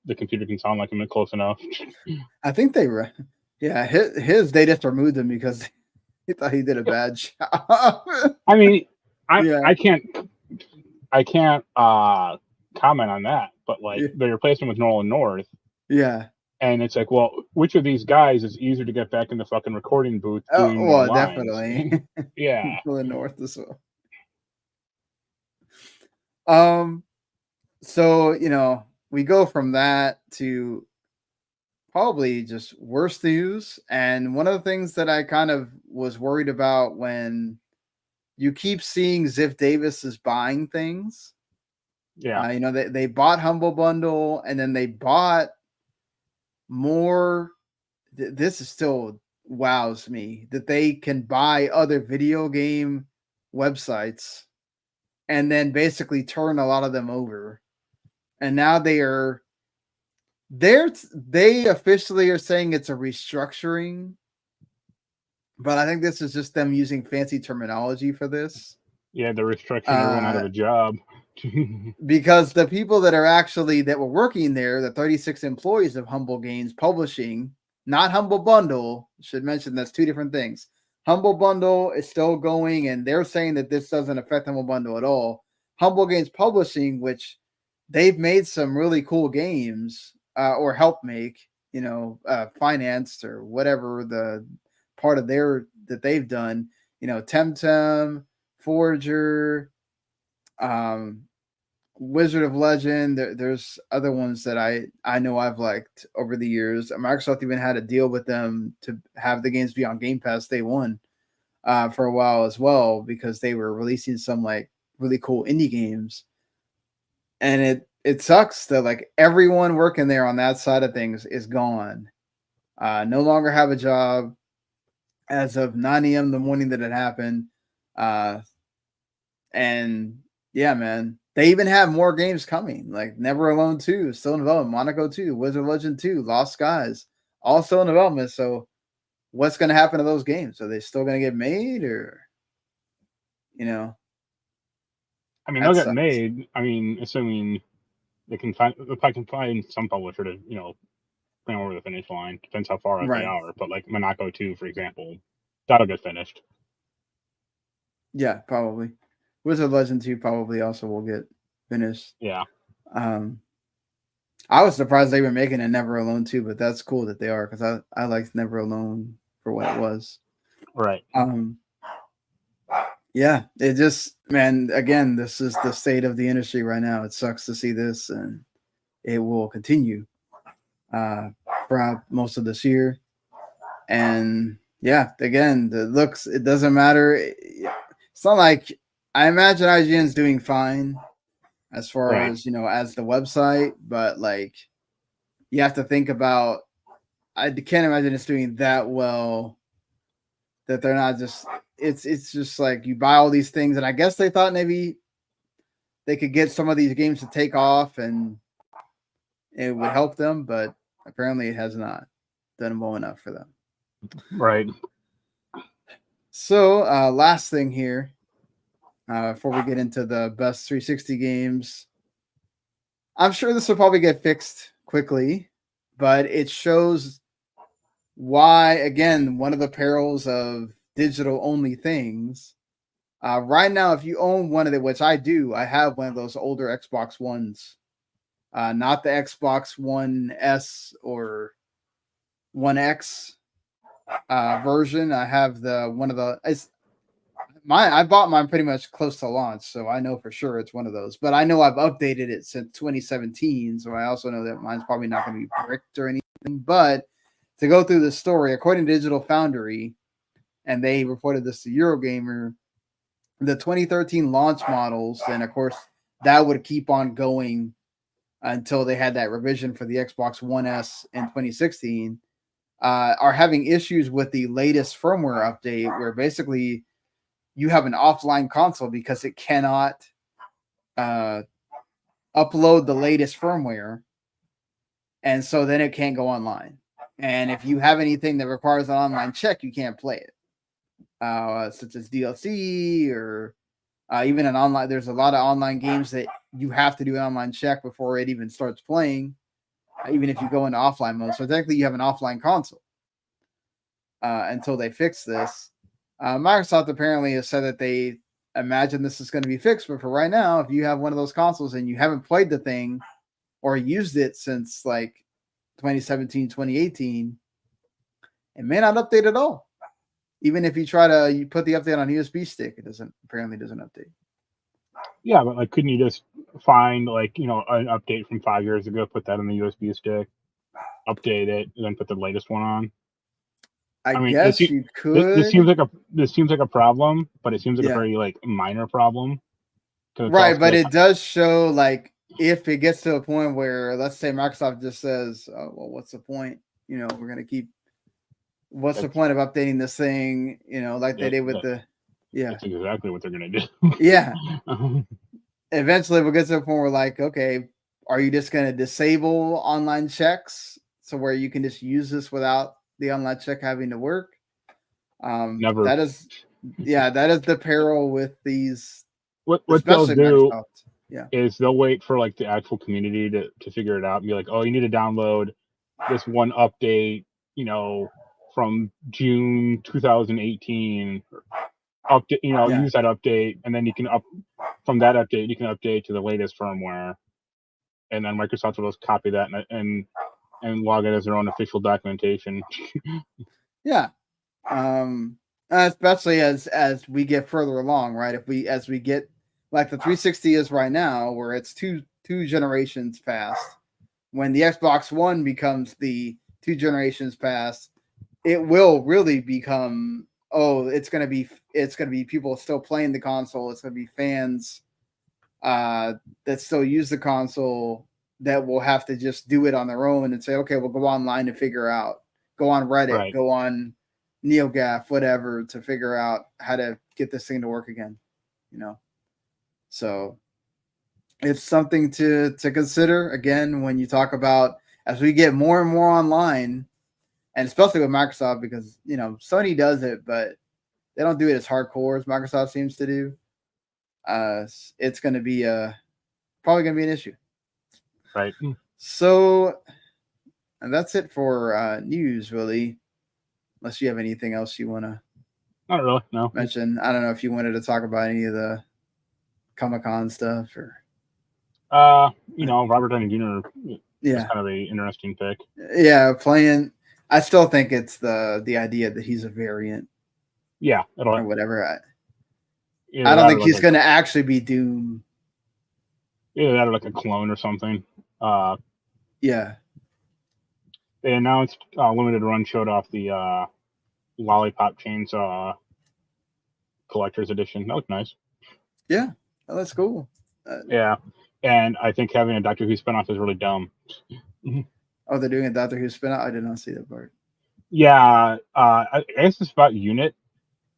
Speaker 2: the computer can sound like him close enough.
Speaker 1: I think they they just removed him because he thought he did a bad job.
Speaker 2: I mean, I can't comment on that, but like they replaced him with Nolan North.
Speaker 1: Yeah.
Speaker 2: And it's like, well, which of these guys is easier to get back in the fucking recording booth doing more lines?
Speaker 1: Definitely.
Speaker 2: Yeah.
Speaker 1: Nolan North as well. So, we go from that to probably just worse news. And one of the things that I kind of was worried about when you keep seeing Ziff Davis is buying things.
Speaker 2: Yeah.
Speaker 1: They bought Humble Bundle, and then they bought more. This is still wows me that they can buy other video game websites and then basically turn a lot of them over. And now they officially are saying it's a restructuring, but I think this is just them using fancy terminology for this.
Speaker 2: Yeah, they're restructuring everyone out of a job.
Speaker 1: Because the people that were working there, the 36 employees of Humble Games Publishing, not Humble Bundle, should mention that's two different things. Humble Bundle is still going, and they're saying that this doesn't affect Humble Bundle at all. Humble Games Publishing, which they've made some really cool games or helped make, financed or whatever the part of that they've done, Temtem, Forager, Wizard of Legend. There's other ones that I know I've liked over the years. Microsoft even had a deal with them to have the games be on Game Pass day one for a while as well, because they were releasing some like really cool indie games. And it sucks that like everyone working there on that side of things is gone. No longer have a job as of 9 a.m. the morning that it happened. And yeah, man, they even have more games coming, like Never Alone 2, still in development, Monaco 2, Wizard of Legend 2, Lost Skies, all still in development. So what's going to happen to those games? Are they still going to get made, or,
Speaker 2: I mean, they'll get made. I mean, assuming if I can find some publisher to, bring over the finish line. Depends how far out they are. But like Monaco 2, for example, that'll get finished.
Speaker 1: Yeah, probably. Wizard of Legend 2 probably also will get finished.
Speaker 2: Yeah.
Speaker 1: I was surprised they were making a Never Alone 2, but that's cool that they are, because I liked Never Alone for what it was.
Speaker 2: Right.
Speaker 1: Yeah, it just, man, again, this is the state of the industry right now. It sucks to see this, and it will continue throughout most of this year. And yeah, again, the looks, it doesn't matter. It's not like, I imagine IGN's doing fine as far as, as the website, but like, you have to think about, I can't imagine it's doing that well, that they're not just, it's just like you buy all these things, and I guess they thought maybe they could get some of these games to take off and it would help them, but apparently it has not done well enough for them.
Speaker 2: Right.
Speaker 1: So last thing here, before we get into the best 360 games, I'm sure this will probably get fixed quickly, but it shows why, again, one of the perils of digital only things. Right now, if you own one of the, which I do, I have one of those older Xbox Ones, not the Xbox One S or One X version. I have I bought mine pretty much close to launch, so I know for sure it's one of those. But I know I've updated it since 2017, so I also know that mine's probably not going to be bricked or anything. But to go through the story, according to Digital Foundry, and they reported this to Eurogamer, the 2013 launch models, and of course that would keep on going until they had that revision for the Xbox One S in 2016, are having issues with the latest firmware update, where basically you have an offline console because it cannot upload the latest firmware, and so then it can't go online. And if you have anything that requires an online check, you can't play it, such as DLC or even an online. There's a lot of online games that you have to do an online check before it even starts playing, even if you go into offline mode. So technically, you have an offline console until they fix this. Microsoft apparently has said that they imagine this is going to be fixed, but for right now, if you have one of those consoles and you haven't played the thing or used it since like 2017, 2018, it may not update at all. Even if you put the update on a USB stick, it doesn't update.
Speaker 2: Yeah, but like, couldn't you just find like, an update from 5 years ago, put that on the USB stick, update it, and then put the latest one on?
Speaker 1: I mean, guess you could.
Speaker 2: This seems like a problem, but it seems like a very like minor problem.
Speaker 1: Right, but it does show like if it gets to a point where, let's say Microsoft just says, "Oh, well, what's the point? We're going to keep. What's the point of updating this thing? Like they did with the." Yeah,
Speaker 2: that's exactly what they're going to do.
Speaker 1: Yeah. Eventually, we'll get to the point where, like, okay, are you just going to disable online checks so where you can just use this without the online check having to work?
Speaker 2: Never.
Speaker 1: That is the peril with these.
Speaker 2: What they'll do
Speaker 1: Microsoft.
Speaker 2: is they'll wait for like the actual community to figure it out and be like, oh, you need to download this one update, from June 2018. Update, use that update, and then you can from that update, you can update to the latest firmware, and then Microsoft will just copy that and log it as their own official documentation.
Speaker 1: Yeah. Especially as we get further along, right? As we get like the 360 is right now, where it's two generations past. When the Xbox One becomes the 2 generations past, it will really become, it's gonna be people still playing the console. It's gonna be fans that still use the console that will have to just do it on their own and say, okay, we'll go online to figure out, go on Reddit,
Speaker 2: right.
Speaker 1: Go on NeoGAF, whatever, to figure out how to get this thing to work again. So it's something to consider again when you talk about, as we get more and more online, and especially with Microsoft, because Sony does it, but they don't do it as hardcore as Microsoft seems to do. It's going to be probably going to be an issue.
Speaker 2: Right.
Speaker 1: So, and that's it for news, really. Unless you have anything else you want to
Speaker 2: not really, no.
Speaker 1: mention. I don't know if you wanted to talk about any of the Comic-Con stuff or.
Speaker 2: Robert Downey Jr. is kind of an interesting pick.
Speaker 1: Yeah, playing. I still think it's the idea that he's a variant.
Speaker 2: Yeah,
Speaker 1: or whatever. I don't think he's going to actually be Doom.
Speaker 2: Either that or like a clone or something.
Speaker 1: Yeah.
Speaker 2: They announced limited run showed off the Lollipop Chainsaw collector's edition. That looked nice.
Speaker 1: Yeah, that's cool.
Speaker 2: Yeah, and I think having a Doctor Who spinoff is really dumb.
Speaker 1: Oh, they're doing a Doctor Who spinoff? I did not see that part.
Speaker 2: Yeah, I guess it's about Unit.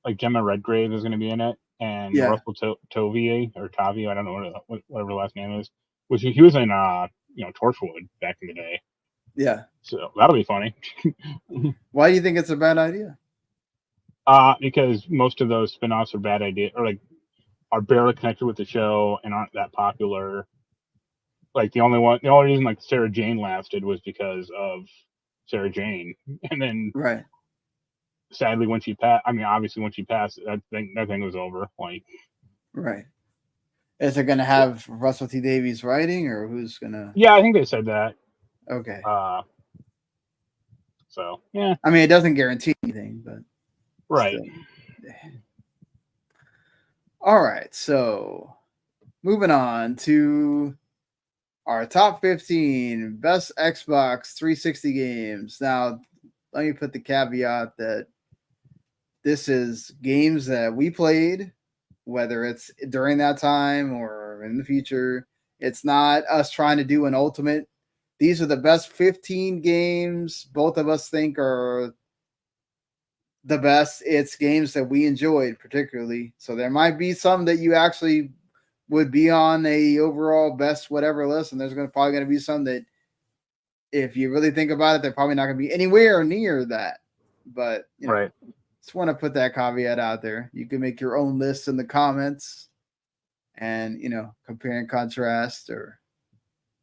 Speaker 2: Like Gemma Redgrave is going to be in it, and Russell Tovey or Tavi, I don't know whatever the last name is. Which he was in Torchwood back in the day.
Speaker 1: Yeah.
Speaker 2: So that'll be funny.
Speaker 1: Why do you think it's a bad idea?
Speaker 2: Because most of those spinoffs are bad ideas, or like are barely connected with the show and aren't that popular. Like the only reason like Sarah Jane lasted was because of Sarah Jane, and then sadly when she passed, obviously when she passed, that thing was over. Like,
Speaker 1: right. Is it going to have Russell T Davies writing, or who's going to?
Speaker 2: Yeah, I think they said that.
Speaker 1: Okay.
Speaker 2: So yeah.
Speaker 1: I mean, it doesn't guarantee anything, but
Speaker 2: right.
Speaker 1: Still. All right, so moving on to our top 15 best Xbox 360 games. Now, let me put the caveat that this is games that we played, whether it's during that time or in the future. It's not us trying to do an ultimate. These are the best 15 games both of us think are the best. It's games that we enjoyed particularly. So there might be some that you actually would be on a overall best whatever list, and there's probably going to be some that, if you really think about it, they're probably not going to be anywhere near that. But
Speaker 2: Right.
Speaker 1: just want to put that caveat out there. You can make your own list in the comments, and compare and contrast or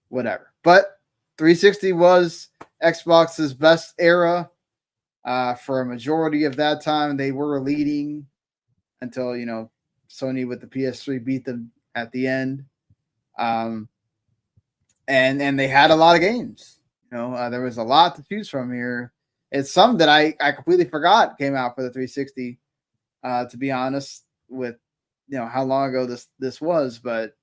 Speaker 1: whatever. But 360 was Xbox's best era. For a majority of that time, they were leading until Sony with the PS3 beat them at the end. And they had a lot of games. There was a lot to choose from here. It's some that I completely forgot came out for the 360. To be honest, with how long ago this was, but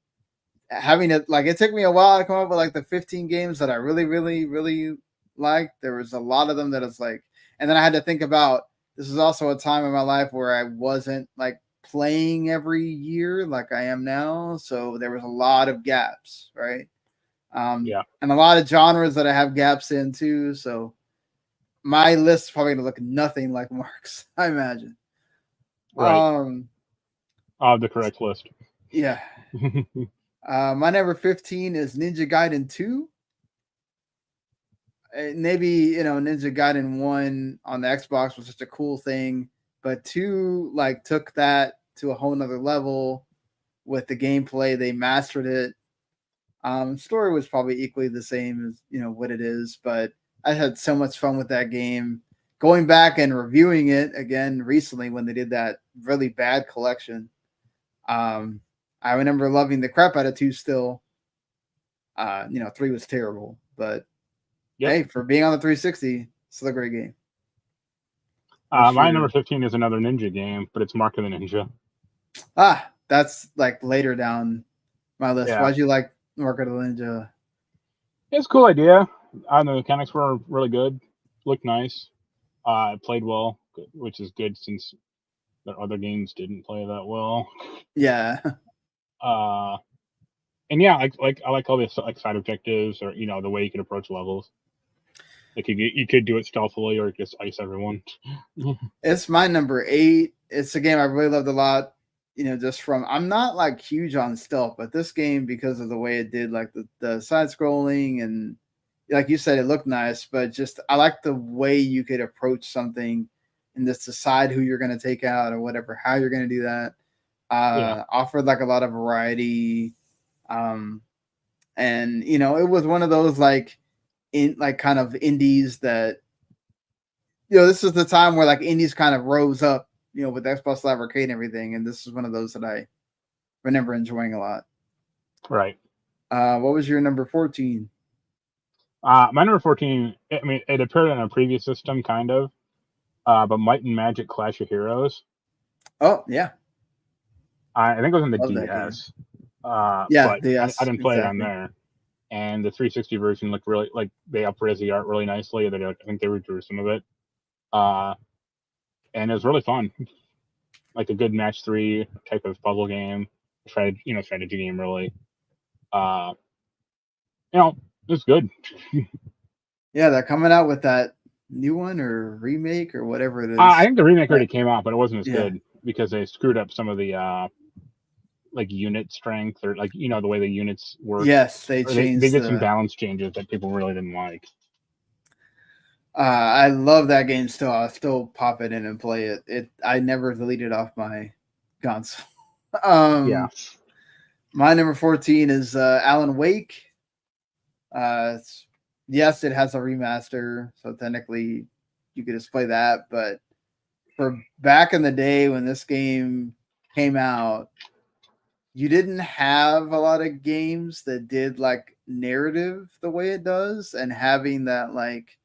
Speaker 1: having it, like, it took me a while to come up with like the 15 games that I really, really, really liked. There was a lot of them that it's like, and then I had to think about, this is also a time in my life where I wasn't like playing every year like I am now. So there was a lot of gaps, right? And a lot of genres that I have gaps in too. So my list is probably gonna look nothing like Mark's, I imagine.
Speaker 2: Right. The correct list.
Speaker 1: Yeah. My number 15 is Ninja Gaiden 2. Maybe Ninja Gaiden 1 on the Xbox was such a cool thing, but 2 like took that to a whole nother level with the gameplay. They mastered it. Story was probably equally the same as what it is, but I had so much fun with that game. Going back and reviewing it again recently when they did that really bad collection. I remember loving the crap out of 2 still. 3 was terrible, but hey, for being on the 360, still a great game.
Speaker 2: My number 15 is another ninja game, but it's Mark of the Ninja.
Speaker 1: That's like later down my list.
Speaker 2: Yeah.
Speaker 1: Why'd you like Mark of the Ninja?
Speaker 2: It's a cool idea. The mechanics were really good. Looked nice. It played well, which is good since the other games didn't play that well.
Speaker 1: Yeah.
Speaker 2: And yeah, I like all the like side objectives, or the way you could approach levels. Like you could do it stealthily, or just ice everyone.
Speaker 1: It's my number 8. It's a game I really loved a lot. Just from, I'm not like huge on stealth, but this game, because of the way it did, like the side scrolling, and like you said, it looked nice, but just I like the way you could approach something and just decide who you're going to take out or whatever, how you're going to do that. Offered like a lot of variety. And it was one of those like kind of indies that this is the time where like indies kind of rose up, with Xbox Live Arcade and everything, and this is one of those that I remember enjoying a lot.
Speaker 2: Right.
Speaker 1: What was your number 14?
Speaker 2: My number 14, I mean, it appeared on a previous system, kind of, but Might and Magic Clash of Heroes.
Speaker 1: Oh, yeah.
Speaker 2: I think it was on the
Speaker 1: Love
Speaker 2: DS.
Speaker 1: Yeah,
Speaker 2: but
Speaker 1: DS,
Speaker 2: I didn't play it on
Speaker 1: exactly.
Speaker 2: there. And the 360 version looked really, like, they up-res the art really nicely. I think they redrew some of it. And it was really fun. Like a good match 3 type of puzzle game. Strategy game, really. It's good.
Speaker 1: Yeah, they're coming out with that new one or remake or whatever it is.
Speaker 2: I think the remake already came out, but it wasn't as good because they screwed up some of the like unit strength, or like the way the units work.
Speaker 1: Yes, they changed.
Speaker 2: They did some balance changes that people really didn't like.
Speaker 1: I love that game still. I'll still pop it in and play it. I never deleted off my console. My number 14 is Alan Wake. Yes, it has a remaster, so technically you could just play that. But for back in the day when this game came out, you didn't have a lot of games that did like narrative the way it does, and having that like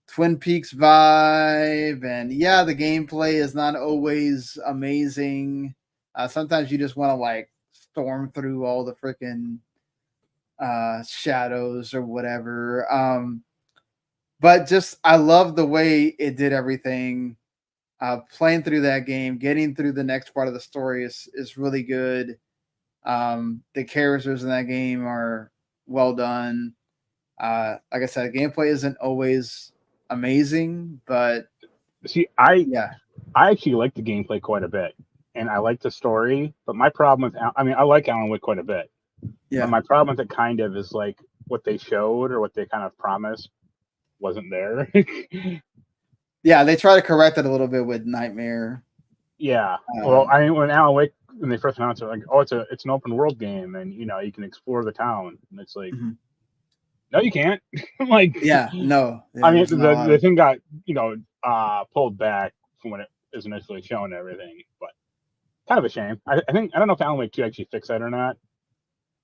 Speaker 1: Twin Peaks vibe. And yeah, the gameplay is not always amazing. Sometimes you just want to like storm through all the freaking shadows or whatever. But just I love the way it did everything. Playing through that game, getting through the next part of the story is really good. The characters in that game are well done. Like I said, gameplay isn't always amazing, but
Speaker 2: See, I
Speaker 1: yeah,
Speaker 2: actually like the gameplay quite a bit, and I like the story. But my problem with, I mean, I like Alan Wake quite a bit. But
Speaker 1: yeah,
Speaker 2: my problem with it kind of is like what they showed or what they kind of promised wasn't there.
Speaker 1: yeah. They try to correct it a little bit with Nightmare.
Speaker 2: Yeah. Well, I mean, when Alan Wake, when they first announced it, like, oh, it's an open world game, and you know, you can explore the town, and it's like,
Speaker 1: Mhm.
Speaker 2: no, you can't. Like,
Speaker 1: Yeah, no.
Speaker 2: I mean,
Speaker 1: There's not a lot
Speaker 2: the
Speaker 1: of,
Speaker 2: thing got pulled back from when it was initially shown and everything, but kind of a shame. I think I don't know if Alan Wake 2 actually fixed that or not.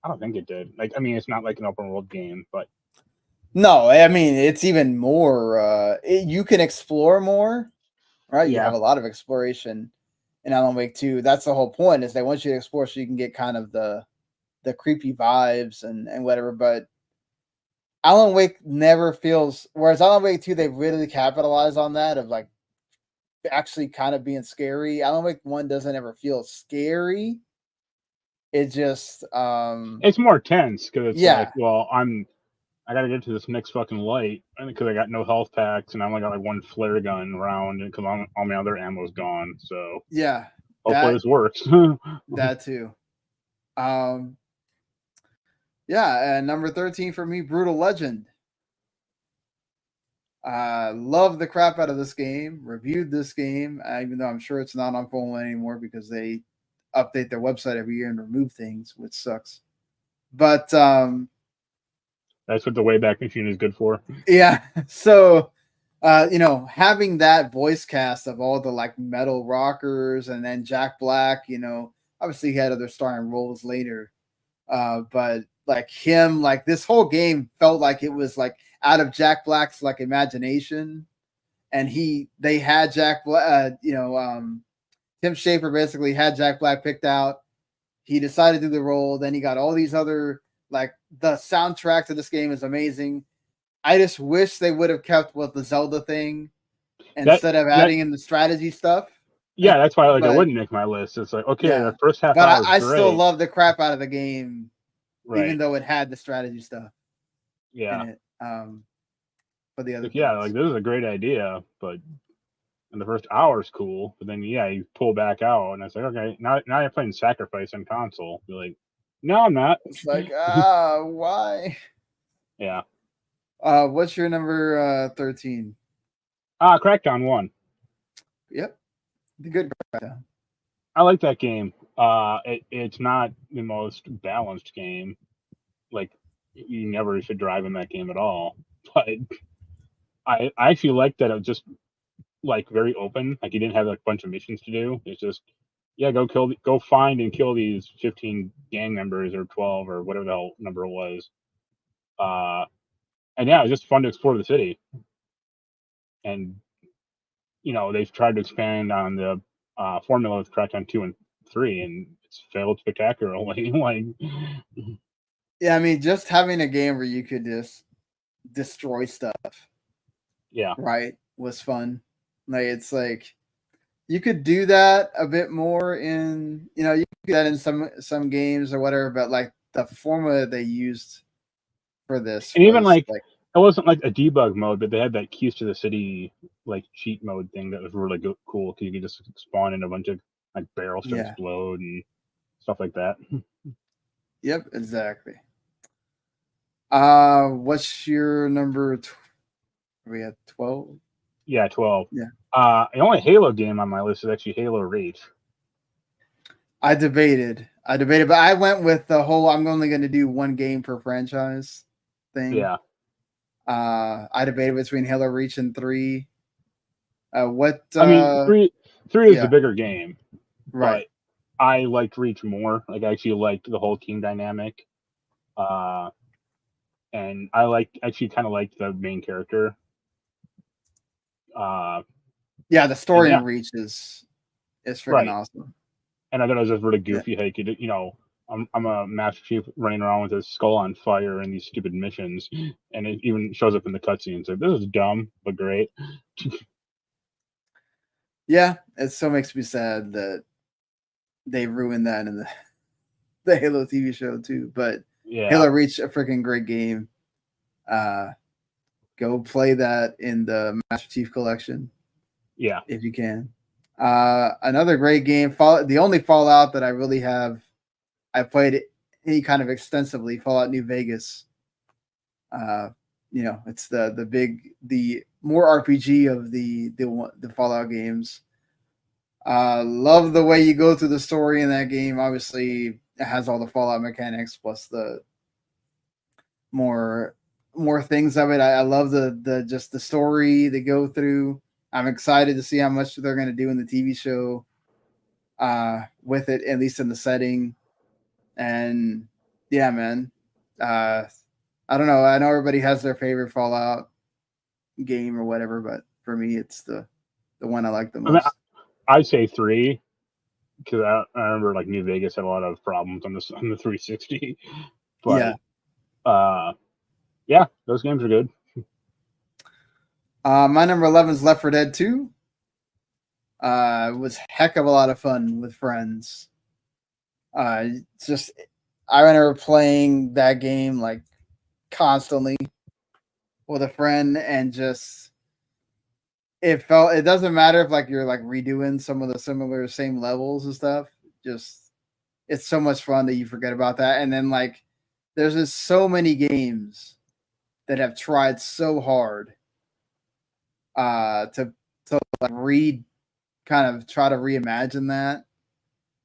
Speaker 2: I don't think it did. Like, I mean, it's not like an open world game, but
Speaker 1: no. I mean, it's even more. You can explore more, right? You
Speaker 2: yeah,
Speaker 1: have a lot of exploration in Alan Wake 2. That's the whole point. Is they want you to explore so you can get kind of the creepy vibes and whatever. But Alan Wake never feels. Whereas Alan Wake 2, they really capitalize on that of like actually kind of being scary. Alan Wake 1 doesn't ever feel scary. It just
Speaker 2: it's more tense because it's like,
Speaker 1: yeah.
Speaker 2: well, I gotta get to this next fucking light, and because I got no health packs, and I only got like one flare gun round, and because all my other ammo's gone, so
Speaker 1: Yeah.
Speaker 2: hopefully
Speaker 1: That
Speaker 2: this works.
Speaker 1: that too. Um yeah, and number 13 for me, Brutal Legend. Love the crap out of this game. Reviewed this game, even though I'm sure it's not on phone anymore because they update their website every year and remove things, which sucks. But
Speaker 2: That's what the Wayback Machine is good for.
Speaker 1: yeah, so having that voice cast of all the like metal rockers and then Jack Black, obviously he had other starring roles later. But like him, like this whole game felt like it was like out of Jack Black's like imagination, and they had Jack Black, Tim Schafer basically had Jack Black picked out. He decided to do the role. Then he got all these other like the soundtrack to this game is amazing. I just wish they would have kept with the Zelda thing
Speaker 2: That
Speaker 1: instead of
Speaker 2: that
Speaker 1: adding in the strategy stuff.
Speaker 2: yeah, that's why like I
Speaker 1: But
Speaker 2: wouldn't make my list. It's like, okay,
Speaker 1: yeah,
Speaker 2: the first half
Speaker 1: but
Speaker 2: hour is
Speaker 1: I still
Speaker 2: great,
Speaker 1: love the crap out of the game, even
Speaker 2: right?
Speaker 1: though it had the strategy stuff in
Speaker 2: Yeah,
Speaker 1: it. For the other
Speaker 2: like yeah, like
Speaker 1: things.
Speaker 2: this is a great idea, but and the first hour is cool, but then yeah, you pull back out, and it's like, okay, now you're playing Sacrifice on console. You're like, no, I'm not.
Speaker 1: It's like, why?
Speaker 2: Yeah.
Speaker 1: What's your number 13?
Speaker 2: Crackdown 1.
Speaker 1: Yep. The good Crackdown.
Speaker 2: I like that game. It's not the most balanced game. Like, you never should drive in that game at all. But I actually like that it was just like very open. Like you didn't have like a bunch of missions to do. It's just yeah, go find and kill these 15 gang members or 12 or whatever the hell number it was. And yeah, it was just fun to explore the city. And they've tried to expand on the formula with Crackdown 2 and 3, and it's failed spectacularly. Like,
Speaker 1: Yeah, I mean, just having a game where you could just destroy stuff,
Speaker 2: yeah,
Speaker 1: right, was fun. Like it's like you could do that a bit more in you could do that in some games or whatever, but like the formula they used for this
Speaker 2: and even
Speaker 1: was
Speaker 2: like
Speaker 1: like
Speaker 2: it wasn't like a debug mode, but they had that keys to the city like cheat mode thing that was really cool because you could just spawn in a bunch of like barrels to
Speaker 1: yeah.
Speaker 2: explode and stuff like that.
Speaker 1: Yep, exactly. What's your number? Are we at 12?
Speaker 2: Yeah, 12.
Speaker 1: Yeah.
Speaker 2: The only Halo game on my list is actually Halo Reach.
Speaker 1: I debated, but I went with the whole I'm only going to do one game per franchise thing.
Speaker 2: Yeah.
Speaker 1: I debated between Halo Reach and 3.
Speaker 2: I mean, three is
Speaker 1: yeah.
Speaker 2: the bigger game,
Speaker 1: Right.
Speaker 2: but I liked Reach more. Like, I actually liked the whole team dynamic. And I actually kind of liked the main character.
Speaker 1: Yeah, the story
Speaker 2: yeah.
Speaker 1: in Reach is freaking
Speaker 2: right.
Speaker 1: awesome.
Speaker 2: And I thought it was just really goofy. How you could, I'm a Master Chief running around with his skull on fire in these stupid missions, and it even shows up in the cutscenes. Like, this is dumb but great.
Speaker 1: Yeah, it still makes me sad that they ruined that in the Halo TV show too. But
Speaker 2: Yeah.
Speaker 1: Halo Reach, a freaking great game. Go play that in the Master Chief Collection.
Speaker 2: Yeah.
Speaker 1: If you can. Another great game. The only Fallout that I really have, I played any kind of extensively. Fallout New Vegas. It's the more RPG of the Fallout games. Love the way you go through the story in that game. Obviously, it has all the Fallout mechanics plus the more things of it. I love the just the story they go through. I'm excited to see how much they're going to do in the TV show with it, at least in the setting. And yeah, man. I don't know. I know everybody has their favorite Fallout game or whatever, but for me, it's the one I like the
Speaker 2: I mean,
Speaker 1: most.
Speaker 2: I'd say 3 because I remember like New Vegas had a lot of problems on the 360, but yeah, those games are good.
Speaker 1: My number 11 is Left 4 Dead 2. It was a heck of a lot of fun with friends. I remember playing that game like constantly with a friend, and just it doesn't matter if like you're like redoing some of the same levels and stuff. Just it's so much fun that you forget about that. And then like there's just so many games that have tried so hard to like kind of try to reimagine that,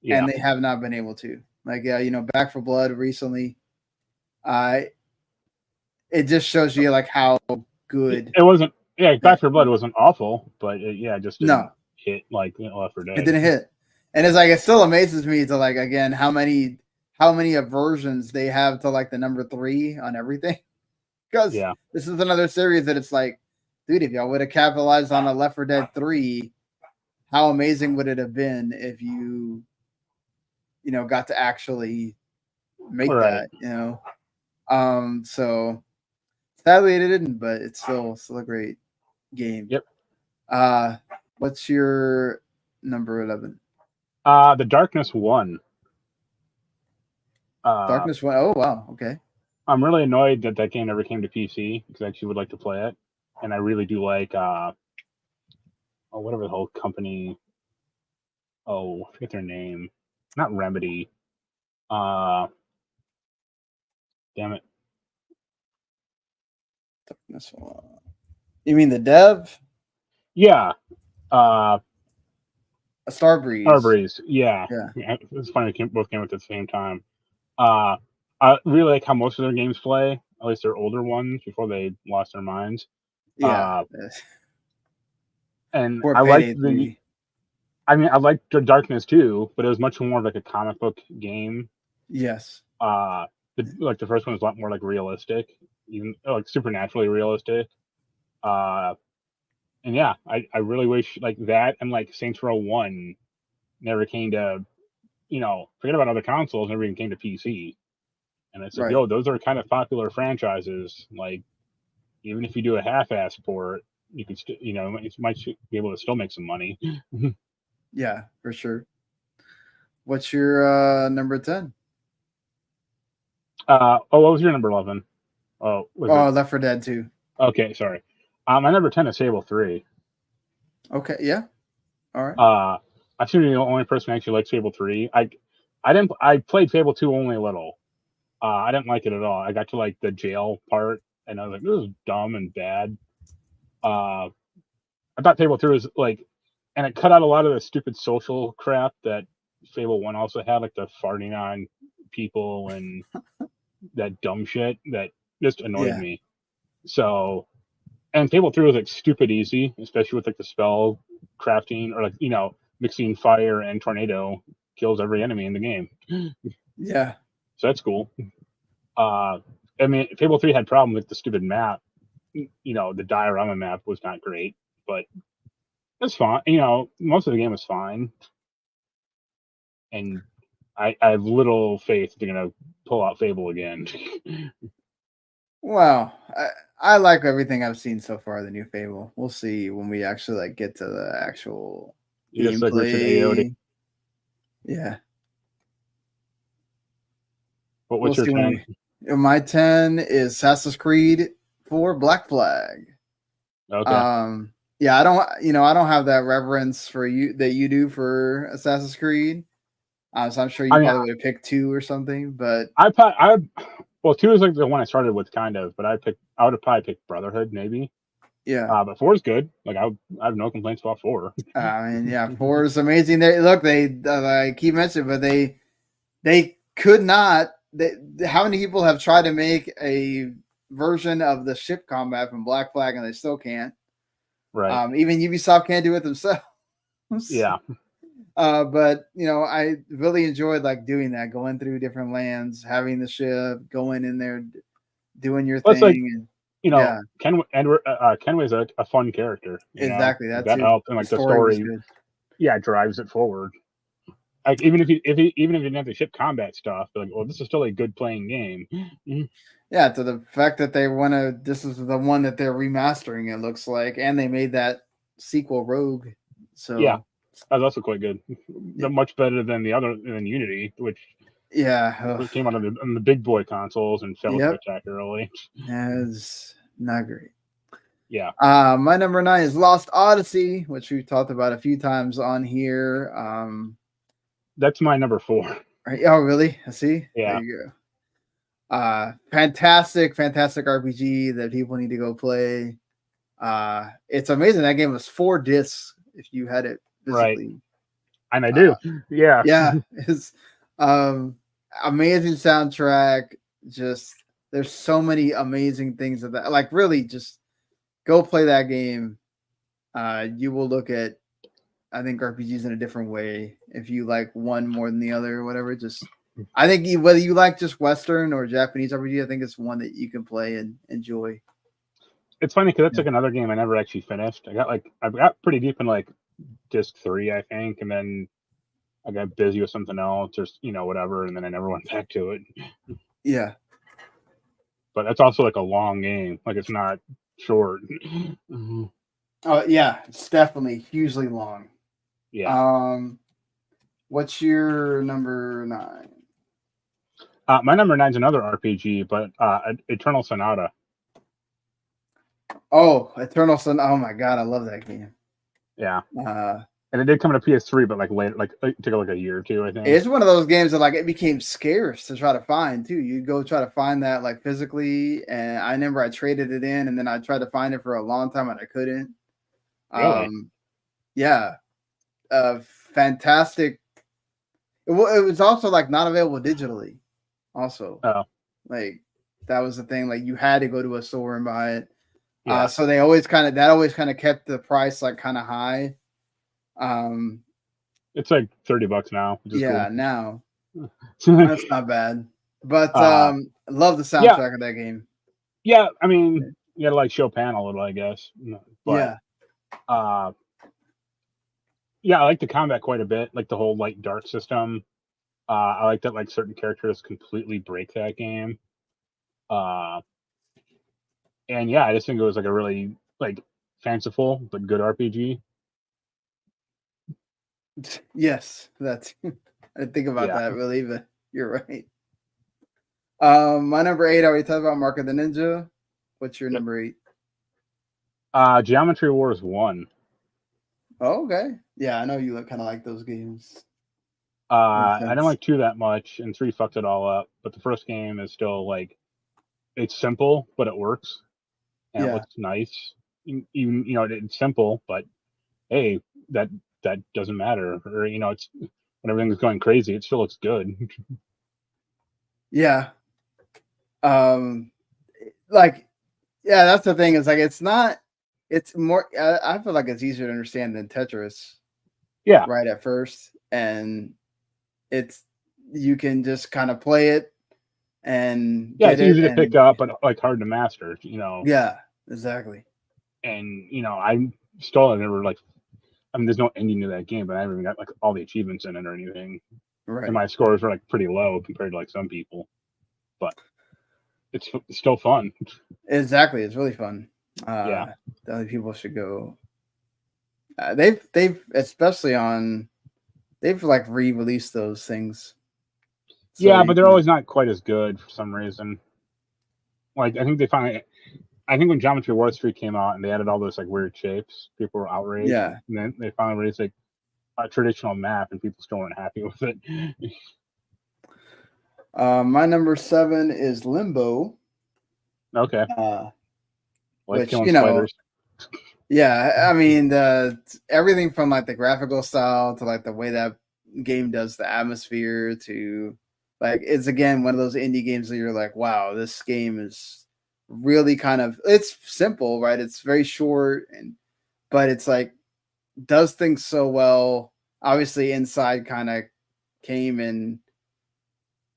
Speaker 2: Yeah.
Speaker 1: and they have not been able to. Like Back for Blood recently. It just shows you like how good
Speaker 2: It wasn't. Yeah, Back 4 Blood wasn't awful, but it just didn't
Speaker 1: no,
Speaker 2: hit like Left 4 Dead.
Speaker 1: it didn't hit. And it's like it still amazes me to like again how many aversions they have to like the number 3 on everything. Because this is another series that it's like, dude, if y'all would have capitalized on a Left 4 Dead 3, how amazing would it have been if you got to actually make that, so sadly it didn't, but it's still a great game.
Speaker 2: Yep.
Speaker 1: What's your number 11?
Speaker 2: The Darkness 1.
Speaker 1: Darkness 1. Oh wow, okay.
Speaker 2: I'm really annoyed that game never came to PC because I actually would like to play it, and I really do like whatever the whole company. Oh, I forget their name. Not Remedy. Damn it.
Speaker 1: Darkness 1. You mean the dev?
Speaker 2: Yeah.
Speaker 1: Starbreeze.
Speaker 2: Starbreeze. Yeah. It's funny they both came at the same time. I really like how most of their games play, at least their older ones before they lost their minds.
Speaker 1: Yeah.
Speaker 2: And I like I like the Darkness too, but it was much more of like a comic book game.
Speaker 1: Yes.
Speaker 2: The first one was a lot more like realistic, even like supernaturally realistic. And yeah, I really wish like that and like Saints Row 1 never came to, forget about other consoles, never even came to PC. And I said, yo, those are kind of popular franchises. Like, even if you do a half-ass port, you could still, you might be able to still make some money.
Speaker 1: Yeah, for sure. What's your number 10?
Speaker 2: What was your number 11?
Speaker 1: Left 4 Dead 2.
Speaker 2: Okay, sorry. My number 10 is Fable 3.
Speaker 1: Okay, yeah. All right.
Speaker 2: I should be the only person who actually likes Fable 3. I played Fable 2 only a little. I didn't like it at all. I got to like the jail part, and I was like, this is dumb and bad. I thought Fable 3 was like, and it cut out a lot of the stupid social crap that Fable 1 also had, like the farting on people and that dumb shit that just annoyed me. So, and Fable 3 was like stupid easy, especially with like the spell crafting or like, mixing fire and tornado kills every enemy in the game.
Speaker 1: Yeah.
Speaker 2: So that's cool. I mean, Fable 3 had problem with the stupid map. The diorama map was not great, but it's fine. Most of the game was fine. And I have little faith they're going to pull out Fable again.
Speaker 1: Wow. I like everything I've seen so far, the new Fable. We'll see when we actually like get to the actual
Speaker 2: You just like Richard Ayoade.
Speaker 1: gameplay. Yeah.
Speaker 2: But what's your 10?
Speaker 1: My 10 is Assassin's Creed 4 Black Flag.
Speaker 2: Okay.
Speaker 1: Yeah, I don't have that reverence for you that you do for Assassin's Creed. So I'm sure you probably would have picked 2 or something, but
Speaker 2: well, 2 is like the one I started with, kind of, but I would have probably picked Brotherhood, maybe.
Speaker 1: Yeah.
Speaker 2: But 4 is good. Like I have no complaints about 4.
Speaker 1: I mean, yeah, 4 is amazing. They keep mentioning, but they could not. How many people have tried to make a version of the ship combat from Black Flag and they still can't?
Speaker 2: Right.
Speaker 1: Even Ubisoft can't do it themselves.
Speaker 2: Yeah.
Speaker 1: But I really enjoyed like doing that, going through different lands, having the ship, going in there, doing your thing.
Speaker 2: Like, Kenway's a fun character.
Speaker 1: Exactly.
Speaker 2: That helped, and like the story drives it forward. Like even if you didn't have the ship combat stuff, like, well, this is still a good playing game.
Speaker 1: Yeah, to the fact that this is the one that they're remastering, it looks like, and they made that sequel Rogue. So
Speaker 2: yeah, that was also quite good. Much better than than Unity, which came out on the big boy consoles and failed spectacularly.
Speaker 1: It's not great.
Speaker 2: Yeah.
Speaker 1: My number 9 is Lost Odyssey, which we've talked about a few times on here.
Speaker 2: That's my number 4.
Speaker 1: Right? Oh, really? I see.
Speaker 2: Yeah.
Speaker 1: There you go. Fantastic RPG that people need to go play. It's amazing that game was 4 discs if you had it physically.
Speaker 2: Right. And I do. Yeah.
Speaker 1: Yeah. It's amazing soundtrack. Just there's so many amazing things that like really just go play that game. You will look at, I think, RPGs in a different way if you like one more than the other or whatever. I think whether you like just Western or Japanese RPG, I think it's one that you can play and enjoy.
Speaker 2: It's funny because that's like another game I never actually finished. I got pretty deep in like disc 3, I think, and then I got busy with something else, or whatever, and then I never went back to it.
Speaker 1: Yeah.
Speaker 2: But that's also like a long game. Like it's not short.
Speaker 1: Oh yeah, it's definitely hugely long.
Speaker 2: Yeah.
Speaker 1: What's your number 9?
Speaker 2: My number 9 is another RPG, but Eternal Sonata.
Speaker 1: Oh, Eternal Sonata! Oh my god, I love that game.
Speaker 2: Yeah. And it did come to PS3, but like later, like it took like a year or 2, I think.
Speaker 1: It's one of those games that like it became scarce to try to find too. You go try to find that like physically, and I remember I traded it in, and then I tried to find it for a long time and I couldn't.
Speaker 2: Really?
Speaker 1: Yeah. Fantastic. It was also like not available digitally. Also, like that was the thing. Like you had to go to a store and buy it.
Speaker 2: Yeah.
Speaker 1: So they always kind of kept the price like kind of high.
Speaker 2: It's like $30 now.
Speaker 1: Yeah, cool. Now that's not bad. But love the soundtrack of that game.
Speaker 2: Yeah, I mean, you gotta like Chopin a little, I guess. But, yeah, I like the combat quite a bit, like the whole light dark system. I like that like certain characters completely break that game. And yeah, I just think it was like a really like fanciful but good RPG.
Speaker 1: Yes, that's I didn't think about that really, but you're right. My number 8, I already talked about Mark of the Ninja. What's your number 8?
Speaker 2: Geometry Wars 1.
Speaker 1: Oh, okay. Yeah, I know you kind of like those games.
Speaker 2: I didn't like 2 that much, and 3 fucked it all up. But the first game is still like, it's simple, but it works, and it looks nice. Even it's simple, but hey, that doesn't matter. Or it's when everything's going crazy, it still looks good.
Speaker 1: Yeah. That's the thing. Is like it's not. It's more. I feel like it's easier to understand than Tetris.
Speaker 2: Yeah.
Speaker 1: Right at first, and you can just kind of play it, and
Speaker 2: it's easy to pick up, but like hard to master.
Speaker 1: Yeah, exactly.
Speaker 2: And I still never like. I mean, there's no ending to that game, but I haven't even got like all the achievements in it or anything.
Speaker 1: Right.
Speaker 2: And my scores are like pretty low compared to like some people, but it's still fun.
Speaker 1: Exactly, it's really fun.
Speaker 2: The
Speaker 1: other people should go They've especially on they've like re-released those things. So
Speaker 2: Yeah,
Speaker 1: you
Speaker 2: but they're
Speaker 1: can,
Speaker 2: always not quite as good for some reason. Like I think when Geometry Wars 3 came out and they added all those like weird shapes, people were outraged.
Speaker 1: yeah.
Speaker 2: And then they finally released like a traditional map, and people still weren't happy with it.
Speaker 1: My number 7 is Limbo.
Speaker 2: Okay, like
Speaker 1: Which
Speaker 2: killing spiders.
Speaker 1: yeah, I mean everything from like the graphical style to like the way that game does the atmosphere to like it's again one of those indie games that you're like, wow, this game is really it's simple, right? It's very short but it's like does things so well. Obviously, Inside kind of came and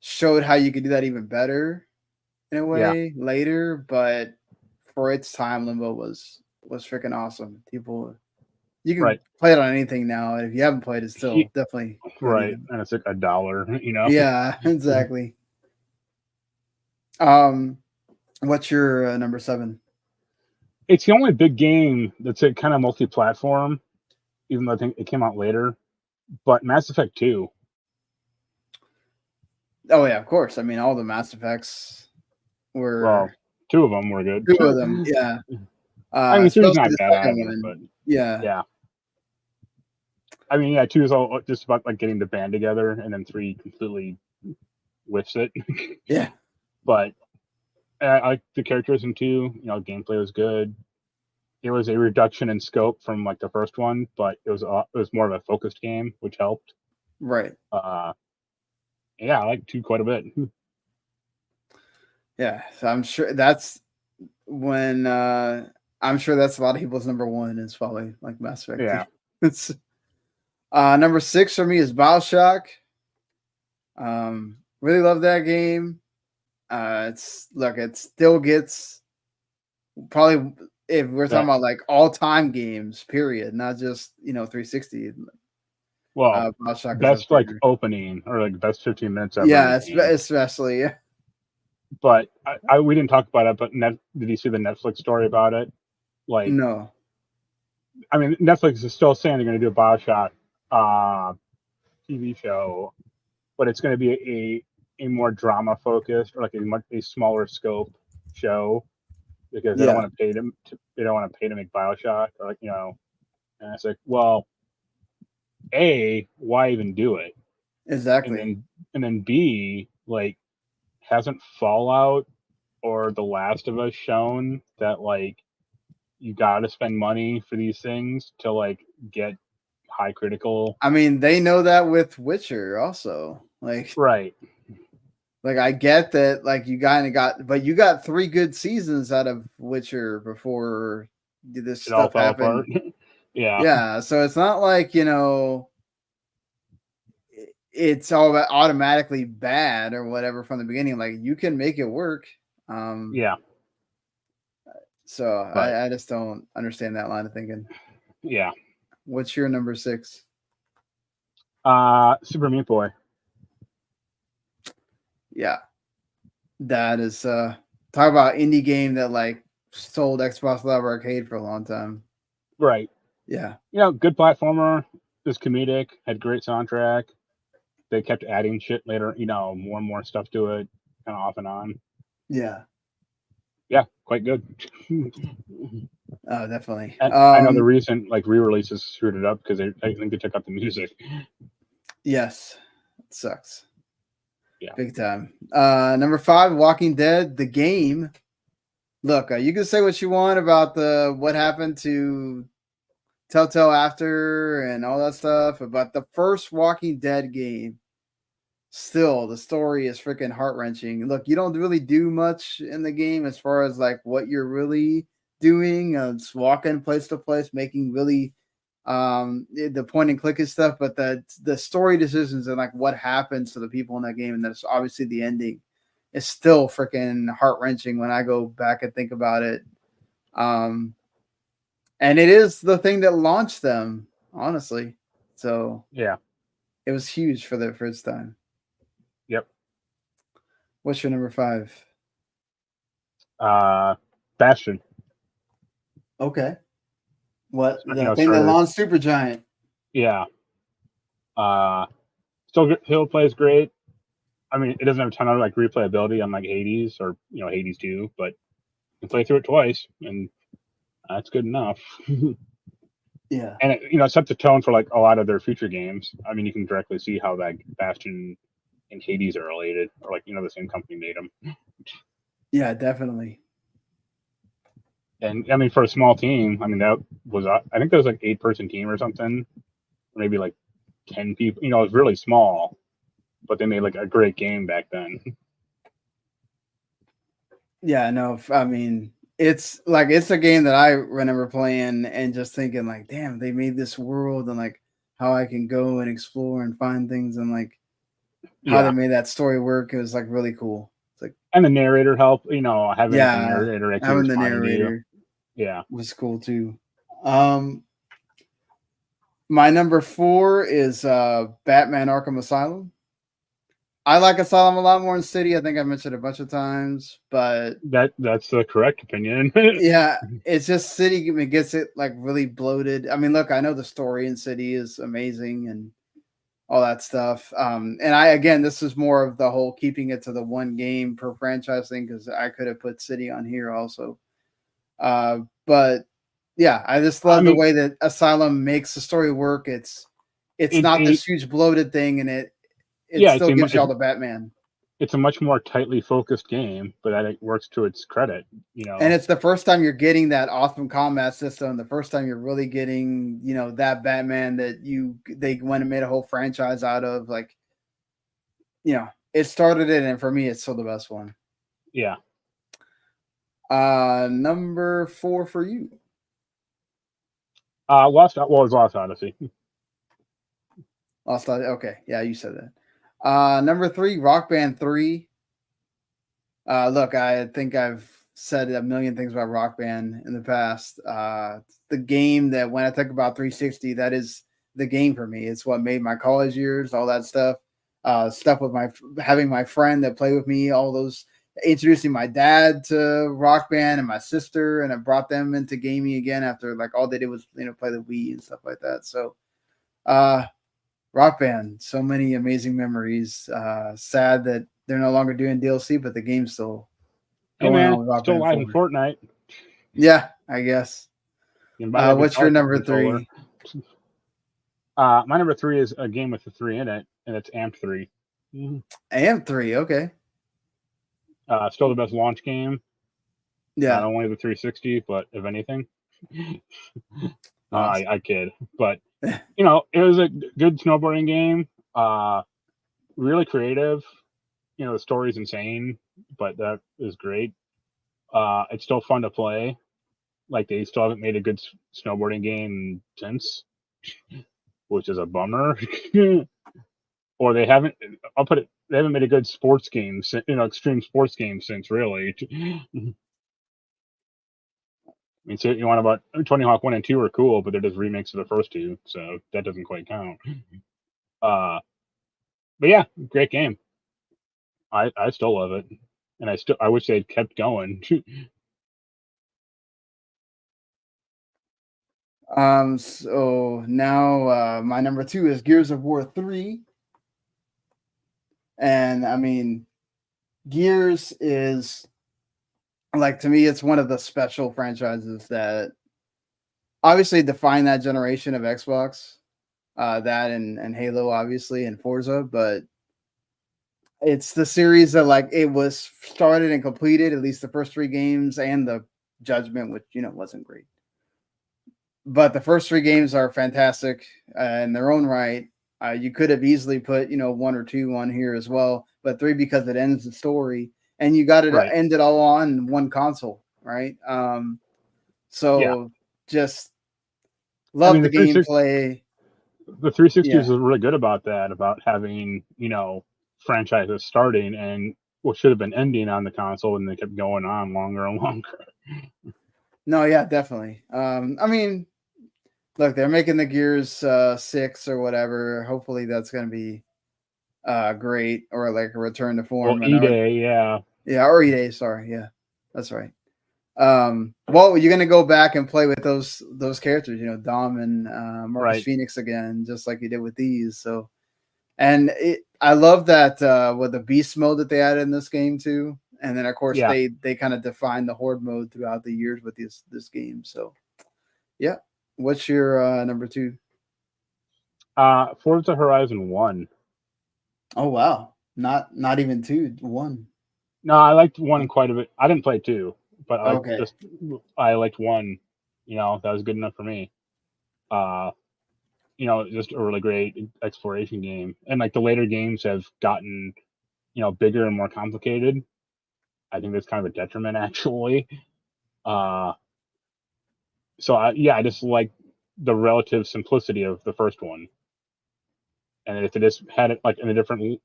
Speaker 1: showed how you could do that even better in a way later, but for its time, Limbo was freaking awesome. You can
Speaker 2: Right.
Speaker 1: play it on anything now, and if you haven't played it, still definitely
Speaker 2: right, and it's like $1,
Speaker 1: Yeah, exactly. What's your number 7?
Speaker 2: It's the only big game that's a kind of multi-platform, even though I think it came out later. But Mass Effect 2.
Speaker 1: Oh yeah, of course. I mean, all the Mass Effects were
Speaker 2: Well, 2 of them were good.
Speaker 1: 2 of them. Yeah.
Speaker 2: I mean, 3 is
Speaker 1: Especially
Speaker 2: not
Speaker 1: the
Speaker 2: bad
Speaker 1: second
Speaker 2: either,
Speaker 1: one.
Speaker 2: but
Speaker 1: Yeah.
Speaker 2: yeah. I mean, yeah, 2 is all just about like getting the band together, and then 3 completely whiffs it.
Speaker 1: Yeah.
Speaker 2: But I like the characters in 2. Gameplay was good. It was a reduction in scope from like the first one, but it was more of a focused game, which helped.
Speaker 1: Right.
Speaker 2: Yeah, I like 2 quite a bit.
Speaker 1: Yeah. So I'm sure that's when I'm sure that's a lot of people's number 1 is probably like Mass Effect.
Speaker 2: Yeah.
Speaker 1: It's number 6 for me is BioShock. Really love that game. It still gets probably if we're talking about like all-time games, period, not just 360.
Speaker 2: Well,
Speaker 1: BioShock is up
Speaker 2: best like
Speaker 1: there.
Speaker 2: opening or like best 15 minutes ever.
Speaker 1: Yeah, especially. Yeah.
Speaker 2: But we didn't talk about it. But did you see the Netflix story about it? Like,
Speaker 1: No.
Speaker 2: I mean, Netflix is still saying they're going to do a BioShock TV show, but it's going to be a more drama focused or like a smaller scope show because they don't
Speaker 1: Yeah.
Speaker 2: want to pay them. They don't want to pay to make BioShock or And it's like, well, A, why even do it?
Speaker 1: Exactly.
Speaker 2: And then B, like, hasn't Fallout or The Last of Us shown that like you got to spend money for these things to like get high critical?
Speaker 1: I mean, they know that with Witcher also.
Speaker 2: Right.
Speaker 1: Like I get that like you but you got 3 good seasons out of Witcher before this
Speaker 2: It all
Speaker 1: stuff
Speaker 2: fell
Speaker 1: happened.
Speaker 2: apart. Yeah.
Speaker 1: Yeah, so it's not like, it's all automatically bad or whatever from the beginning. Like you can make it work.
Speaker 2: Yeah.
Speaker 1: So
Speaker 2: But
Speaker 1: I just don't understand that line of thinking.
Speaker 2: yeah.
Speaker 1: What's your number 6?
Speaker 2: Super Meat Boy.
Speaker 1: Yeah. That is talk about indie game that like sold Xbox Live Arcade for a long time.
Speaker 2: Right.
Speaker 1: Yeah.
Speaker 2: Good platformer, was comedic, had great soundtrack. They kept adding shit later, more and more stuff to it, kind of off and on.
Speaker 1: Yeah.
Speaker 2: Yeah, quite good.
Speaker 1: Oh, definitely.
Speaker 2: And I know the recent like re-releases screwed it up because I think they took out the music.
Speaker 1: Yes. It sucks.
Speaker 2: Yeah.
Speaker 1: Big time. Number 5, Walking Dead, the game. Look, you can say what you want about what happened to Telltale after and all that stuff, but the first Walking Dead game, still the story is freaking heart-wrenching. Look, you don't really do much in the game as far as like what you're really doing. It's walking place to place, making really the point and click and stuff, but the story decisions and like what happens to the people in that game, and that's obviously the ending, is still freaking heart-wrenching when I go back and think about it. And it is the thing that launched them, honestly. So
Speaker 2: Yeah.
Speaker 1: it was huge for the first time.
Speaker 2: Yep.
Speaker 1: What's your number 5?
Speaker 2: Bastion.
Speaker 1: Okay. What
Speaker 2: You
Speaker 1: the
Speaker 2: know,
Speaker 1: thing that
Speaker 2: starter.
Speaker 1: launched Supergiant?
Speaker 2: Yeah. Still good. Hill plays great. I mean, it doesn't have a ton of like replayability on like Hades or Hades 2, but you can play through it twice, and that's good enough.
Speaker 1: Yeah.
Speaker 2: And it sets the tone for like a lot of their future games. I mean, you can directly see how that Bastion and Hades are related, or like the same company made them.
Speaker 1: Yeah, definitely.
Speaker 2: And I mean, for a small team, I mean that was I think that was like 8-person team or something, or maybe like 10 people. It was really small, but they made like a great game back then.
Speaker 1: Yeah, no, I mean, it's a game that I remember playing and just thinking like, damn, they made this world and like how I can go and explore and find things and like how they
Speaker 2: Yeah,
Speaker 1: made that story work. It was like really cool. It's like,
Speaker 2: and the narrator help. Having like a
Speaker 1: yeah,
Speaker 2: narrator actually
Speaker 1: having the
Speaker 2: responding to you.
Speaker 1: narrator
Speaker 2: Yeah,
Speaker 1: was cool too. My number 4 is Batman Arkham Asylum. I like Asylum a lot more than City. I think I mentioned it a bunch of times, but
Speaker 2: that's the correct opinion.
Speaker 1: yeah, it's just City gets it like really bloated. I mean, look, I know the story in City is amazing and all that stuff. And this is more of the whole keeping it to the one game per franchise thing because I could have put City on here also. But yeah, I just
Speaker 2: I
Speaker 1: love the
Speaker 2: mean,
Speaker 1: way that Asylum makes the story work. It's
Speaker 2: it's
Speaker 1: not
Speaker 2: a
Speaker 1: this huge bloated thing, and it
Speaker 2: yeah,
Speaker 1: still gives you all the Batman.
Speaker 2: it's a much more tightly focused game, but that it works to its credit.
Speaker 1: And it's the first time you're getting that awesome combat system. The first time you're really getting, that Batman that they went and made a whole franchise out of. Like, it started it, and for me, it's still the best one.
Speaker 2: Yeah.
Speaker 1: Number 4 for you.
Speaker 2: Lost Odyssey.
Speaker 1: Lost Odyssey. Okay, yeah, you said that. Number 3, Rock Band 3. Look, I think I've said a million things about Rock Band in the past. The game that when I think about 360, that is the game for me. It's what made my college years, all that stuff. Stuff with having my friend that played with me, all those introducing my dad to Rock Band and my sister, and I brought them into gaming again after like all they did was play the Wii and stuff like that. So, Rock Band, so many amazing memories. Sad that they're no longer doing DLC, but the game's still
Speaker 2: Hey
Speaker 1: going
Speaker 2: man,
Speaker 1: on with Rock
Speaker 2: still
Speaker 1: Band
Speaker 2: live in
Speaker 1: 4.
Speaker 2: Fortnite.
Speaker 1: Yeah, I guess.
Speaker 2: You can buy that
Speaker 1: What's your number
Speaker 2: controller.
Speaker 1: 3?
Speaker 2: My number 3 is a game with the 3 in it, and it's Amp 3.
Speaker 1: Amp 3, okay.
Speaker 2: Still the best launch game.
Speaker 1: Yeah.
Speaker 2: Not only the 360, but if anything.
Speaker 1: Awesome.
Speaker 2: I kid, but it was a good snowboarding game. Really creative. The story's insane, but that is great. It's still fun to play. Like they still haven't made a good snowboarding game since, which is a bummer. Or they haven't. I'll put it. They haven't made a good sports game, extreme sports game since really. I mean, so you want about Tony Hawk 1 and 2 are cool, but they're just remakes of the first two, so that doesn't quite count. But yeah, great game. I still love it, and I wish they'd kept going.
Speaker 1: So now my number 2 is Gears of War 3. And I mean, Gears is like, to me, it's one of the special franchises that obviously define that generation of Xbox. That and Halo, obviously, and Forza, but it's the series that like it was started and completed, at least the first 3 games and the Judgment, which wasn't great. But the first 3 games are fantastic in their own right. You could have easily put 1 or 2 on here as well, but 3 because it ends the story, and you got to end it all on one console, right? So just love the gameplay.
Speaker 2: The 360 is really good about that, about having franchises starting and what should have been ending on the console, and they kept going on longer and longer.
Speaker 1: No, yeah, definitely. I mean, look, they're making the Gears 6 or whatever. Hopefully that's going to be great, or like a return to form.
Speaker 2: Well, E-Day,
Speaker 1: or E-Day, sorry. Yeah, that's right. Well, you're gonna go back and play with those characters, Dom and Marcus
Speaker 2: Right.
Speaker 1: Phoenix again, just like you did with these. So, and I love that with the beast mode that they added in this game too. And then of course
Speaker 2: Yeah.
Speaker 1: they kind of defined the horde mode throughout the years with this game. So, yeah. What's your number 2?
Speaker 2: Forza Horizon 1.
Speaker 1: Oh wow, not even 2, 1.
Speaker 2: No, I liked 1 quite a bit. I didn't play 2, but
Speaker 1: Okay.
Speaker 2: I liked 1. That was good enough for me. Just a really great exploration game. And like the later games have gotten, bigger and more complicated. I think that's kind of a detriment actually. So I just like the relative simplicity of the first one. And if they just had it like in a different,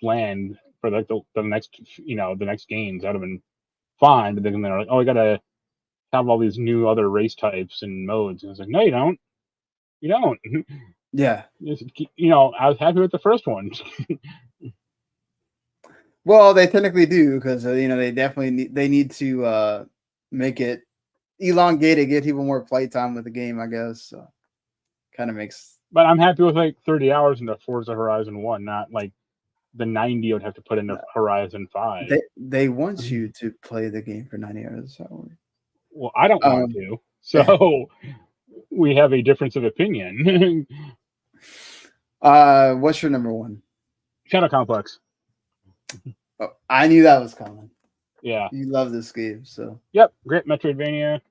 Speaker 2: land for like the next, the next games, that'd have been fine. But then they're like, oh, we gotta have all these new other race types and modes, and it's like, no, you don't. You don't.
Speaker 1: Yeah.
Speaker 2: I was happy with the first one.
Speaker 1: Well, they technically do because they definitely need to make it elongated, get people more playtime with the game, I guess. So, kind of makes.
Speaker 2: But I'm happy with like 30 hours into Forza Horizon 1, not like the 90 I would have to put into Horizon 5.
Speaker 1: They want you to play the game for 90 hours.
Speaker 2: Well, I don't want to. So we have a difference of opinion.
Speaker 1: What's your number 1?
Speaker 2: Shadow Complex.
Speaker 1: Oh, I knew that was coming.
Speaker 2: Yeah.
Speaker 1: You love this game, so.
Speaker 2: Yep, great Metroidvania.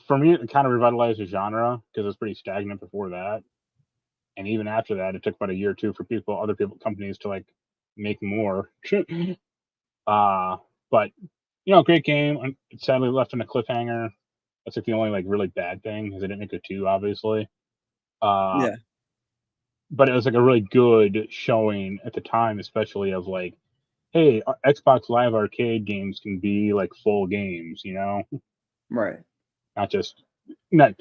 Speaker 2: For me, it kind of revitalized the genre because it was pretty stagnant before that. And even after that, it took about a year or two for companies to like make more. But great game. It sadly left on a cliffhanger. That's like the only like really bad thing because they didn't make a 2, obviously.
Speaker 1: Yeah.
Speaker 2: But it was like a really good showing at the time, especially of like, hey, Xbox Live Arcade games can be like full games,
Speaker 1: Right.
Speaker 2: not just not.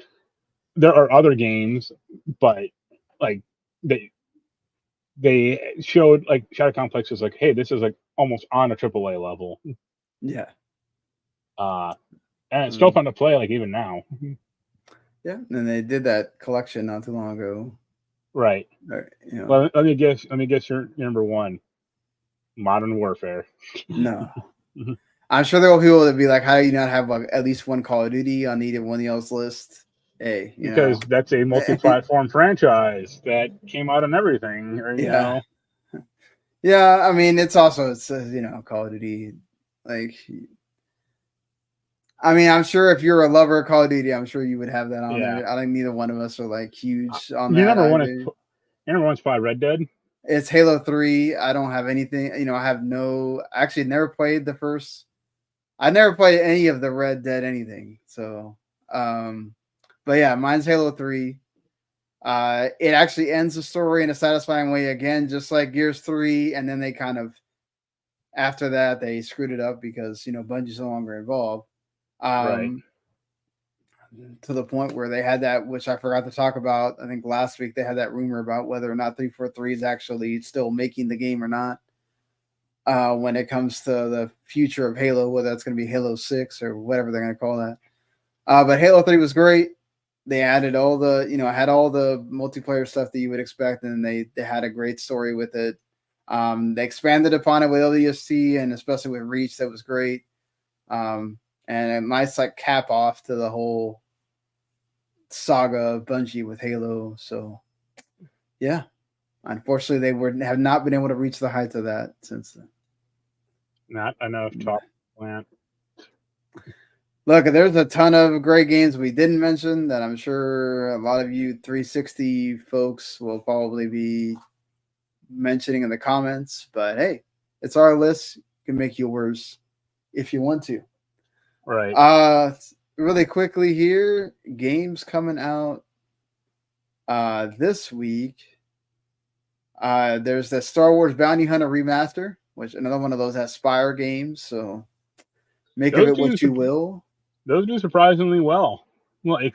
Speaker 2: There are other games, but like they showed like Shadow Complex was like, hey, this is like almost on a AAA level.
Speaker 1: Yeah.
Speaker 2: And it's still fun to play, like even now.
Speaker 1: Yeah, and they did that collection not too long ago.
Speaker 2: Right. Well, let me guess your number 1. Modern Warfare.
Speaker 1: No. I'm sure there will be people that be like, how do you not have like, at least one Call of Duty on either one of y'all's list? Hey,
Speaker 2: because that's a multi-platform franchise that came out on everything.
Speaker 1: Yeah. Yeah, I mean, it's Call of Duty. Like, I mean, I'm sure if you're a lover of Call of Duty, I'm sure you would have that on there. I think neither one of us are like huge on that.
Speaker 2: Your number one's probably Red Dead.
Speaker 1: It's Halo 3. I don't have anything. I have actually never played the first. I never played any of the Red Dead anything. So, but yeah, mine's Halo 3. It actually ends the story in a satisfying way again, just like Gears 3. And then they kind of, after that, they screwed it up because, Bungie's no longer involved.
Speaker 2: Right.
Speaker 1: To the point where they had that, which I forgot to talk about. I think last week they had that rumor about whether or not 343 is actually still making the game or not. When it comes to the future of Halo, whether that's going to be Halo 6 or whatever they're going to call that. But Halo 3 was great. They added all the, had all the multiplayer stuff that you would expect, and they had a great story with it. They expanded upon it with ODST and especially with Reach. That was great. And a nice like cap off to the whole saga of Bungie with Halo. So, yeah. Unfortunately, they have not been able to reach the heights of that since then.
Speaker 2: Not enough top plant.
Speaker 1: Look, there's a ton of great games we didn't mention that I'm sure a lot of you 360 folks will probably be mentioning in the comments. But hey, it's our list. You can make yours if you want to.
Speaker 2: Right.
Speaker 1: Really quickly here, games coming out this week. There's the Star Wars Bounty Hunter remaster, which another one of those Aspire games. So make of it what you will.
Speaker 2: Those do surprisingly well. Like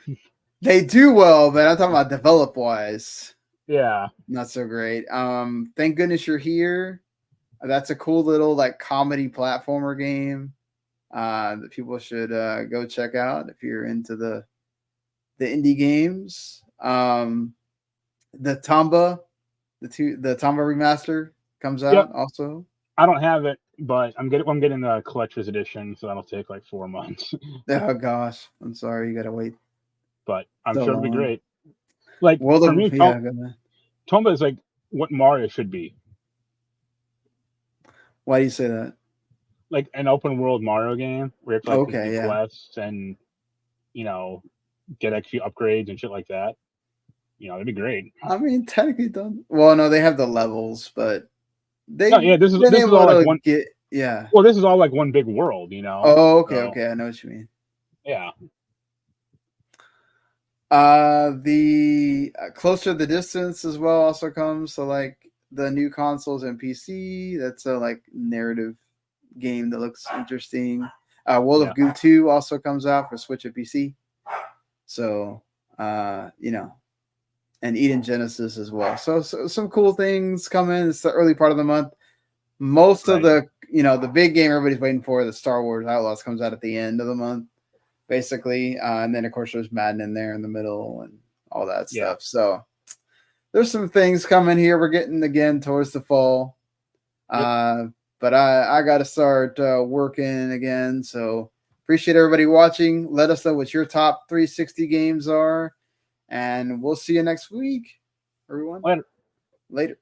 Speaker 1: they do well, but I'm talking about develop wise.
Speaker 2: Yeah,
Speaker 1: not so great. Thank goodness you're here. That's a cool little like comedy platformer game that people should go check out if you're into the indie games. The Tomba remaster comes out also.
Speaker 2: I don't have it, but I'm getting the collector's edition, so that'll take like 4 months.
Speaker 1: Oh gosh, I'm sorry, you gotta wait.
Speaker 2: But I'm
Speaker 1: So
Speaker 2: sure it'll be
Speaker 1: long.
Speaker 2: great. Like
Speaker 1: World
Speaker 2: for
Speaker 1: of
Speaker 2: me,
Speaker 1: yeah, go ahead.
Speaker 2: Tomba is like what Mario should be.
Speaker 1: Why do you say that?
Speaker 2: Like an open world Mario game where you have to like
Speaker 1: Okay,
Speaker 2: complete
Speaker 1: yeah.
Speaker 2: quests and get extra upgrades and shit like that. That'd be great.
Speaker 1: I mean, technically done. Well, no, they have the levels, but
Speaker 2: this is all like one.
Speaker 1: Yeah.
Speaker 2: Well, this is all like one big world,
Speaker 1: Oh, okay,
Speaker 2: so,
Speaker 1: okay, I know what you mean.
Speaker 2: Yeah.
Speaker 1: The Closer the Distance as well also comes to like the new consoles and PC. That's a like narrative game that looks interesting. World of Goo 2 also comes out for Switch and PC. So, and Eden Genesis as well. So some cool things coming. It's the early part of the month. Most of the the big game everybody's waiting for, the Star Wars Outlaws, comes out at the end of the month, basically. And then of course there's Madden in there in the middle and all that stuff. So there's some things coming here. We're getting again towards the fall. But I got to start working again. So appreciate everybody watching. Let us know what your top 360 games are. And we'll see you next week, everyone.
Speaker 2: Later.
Speaker 1: Later.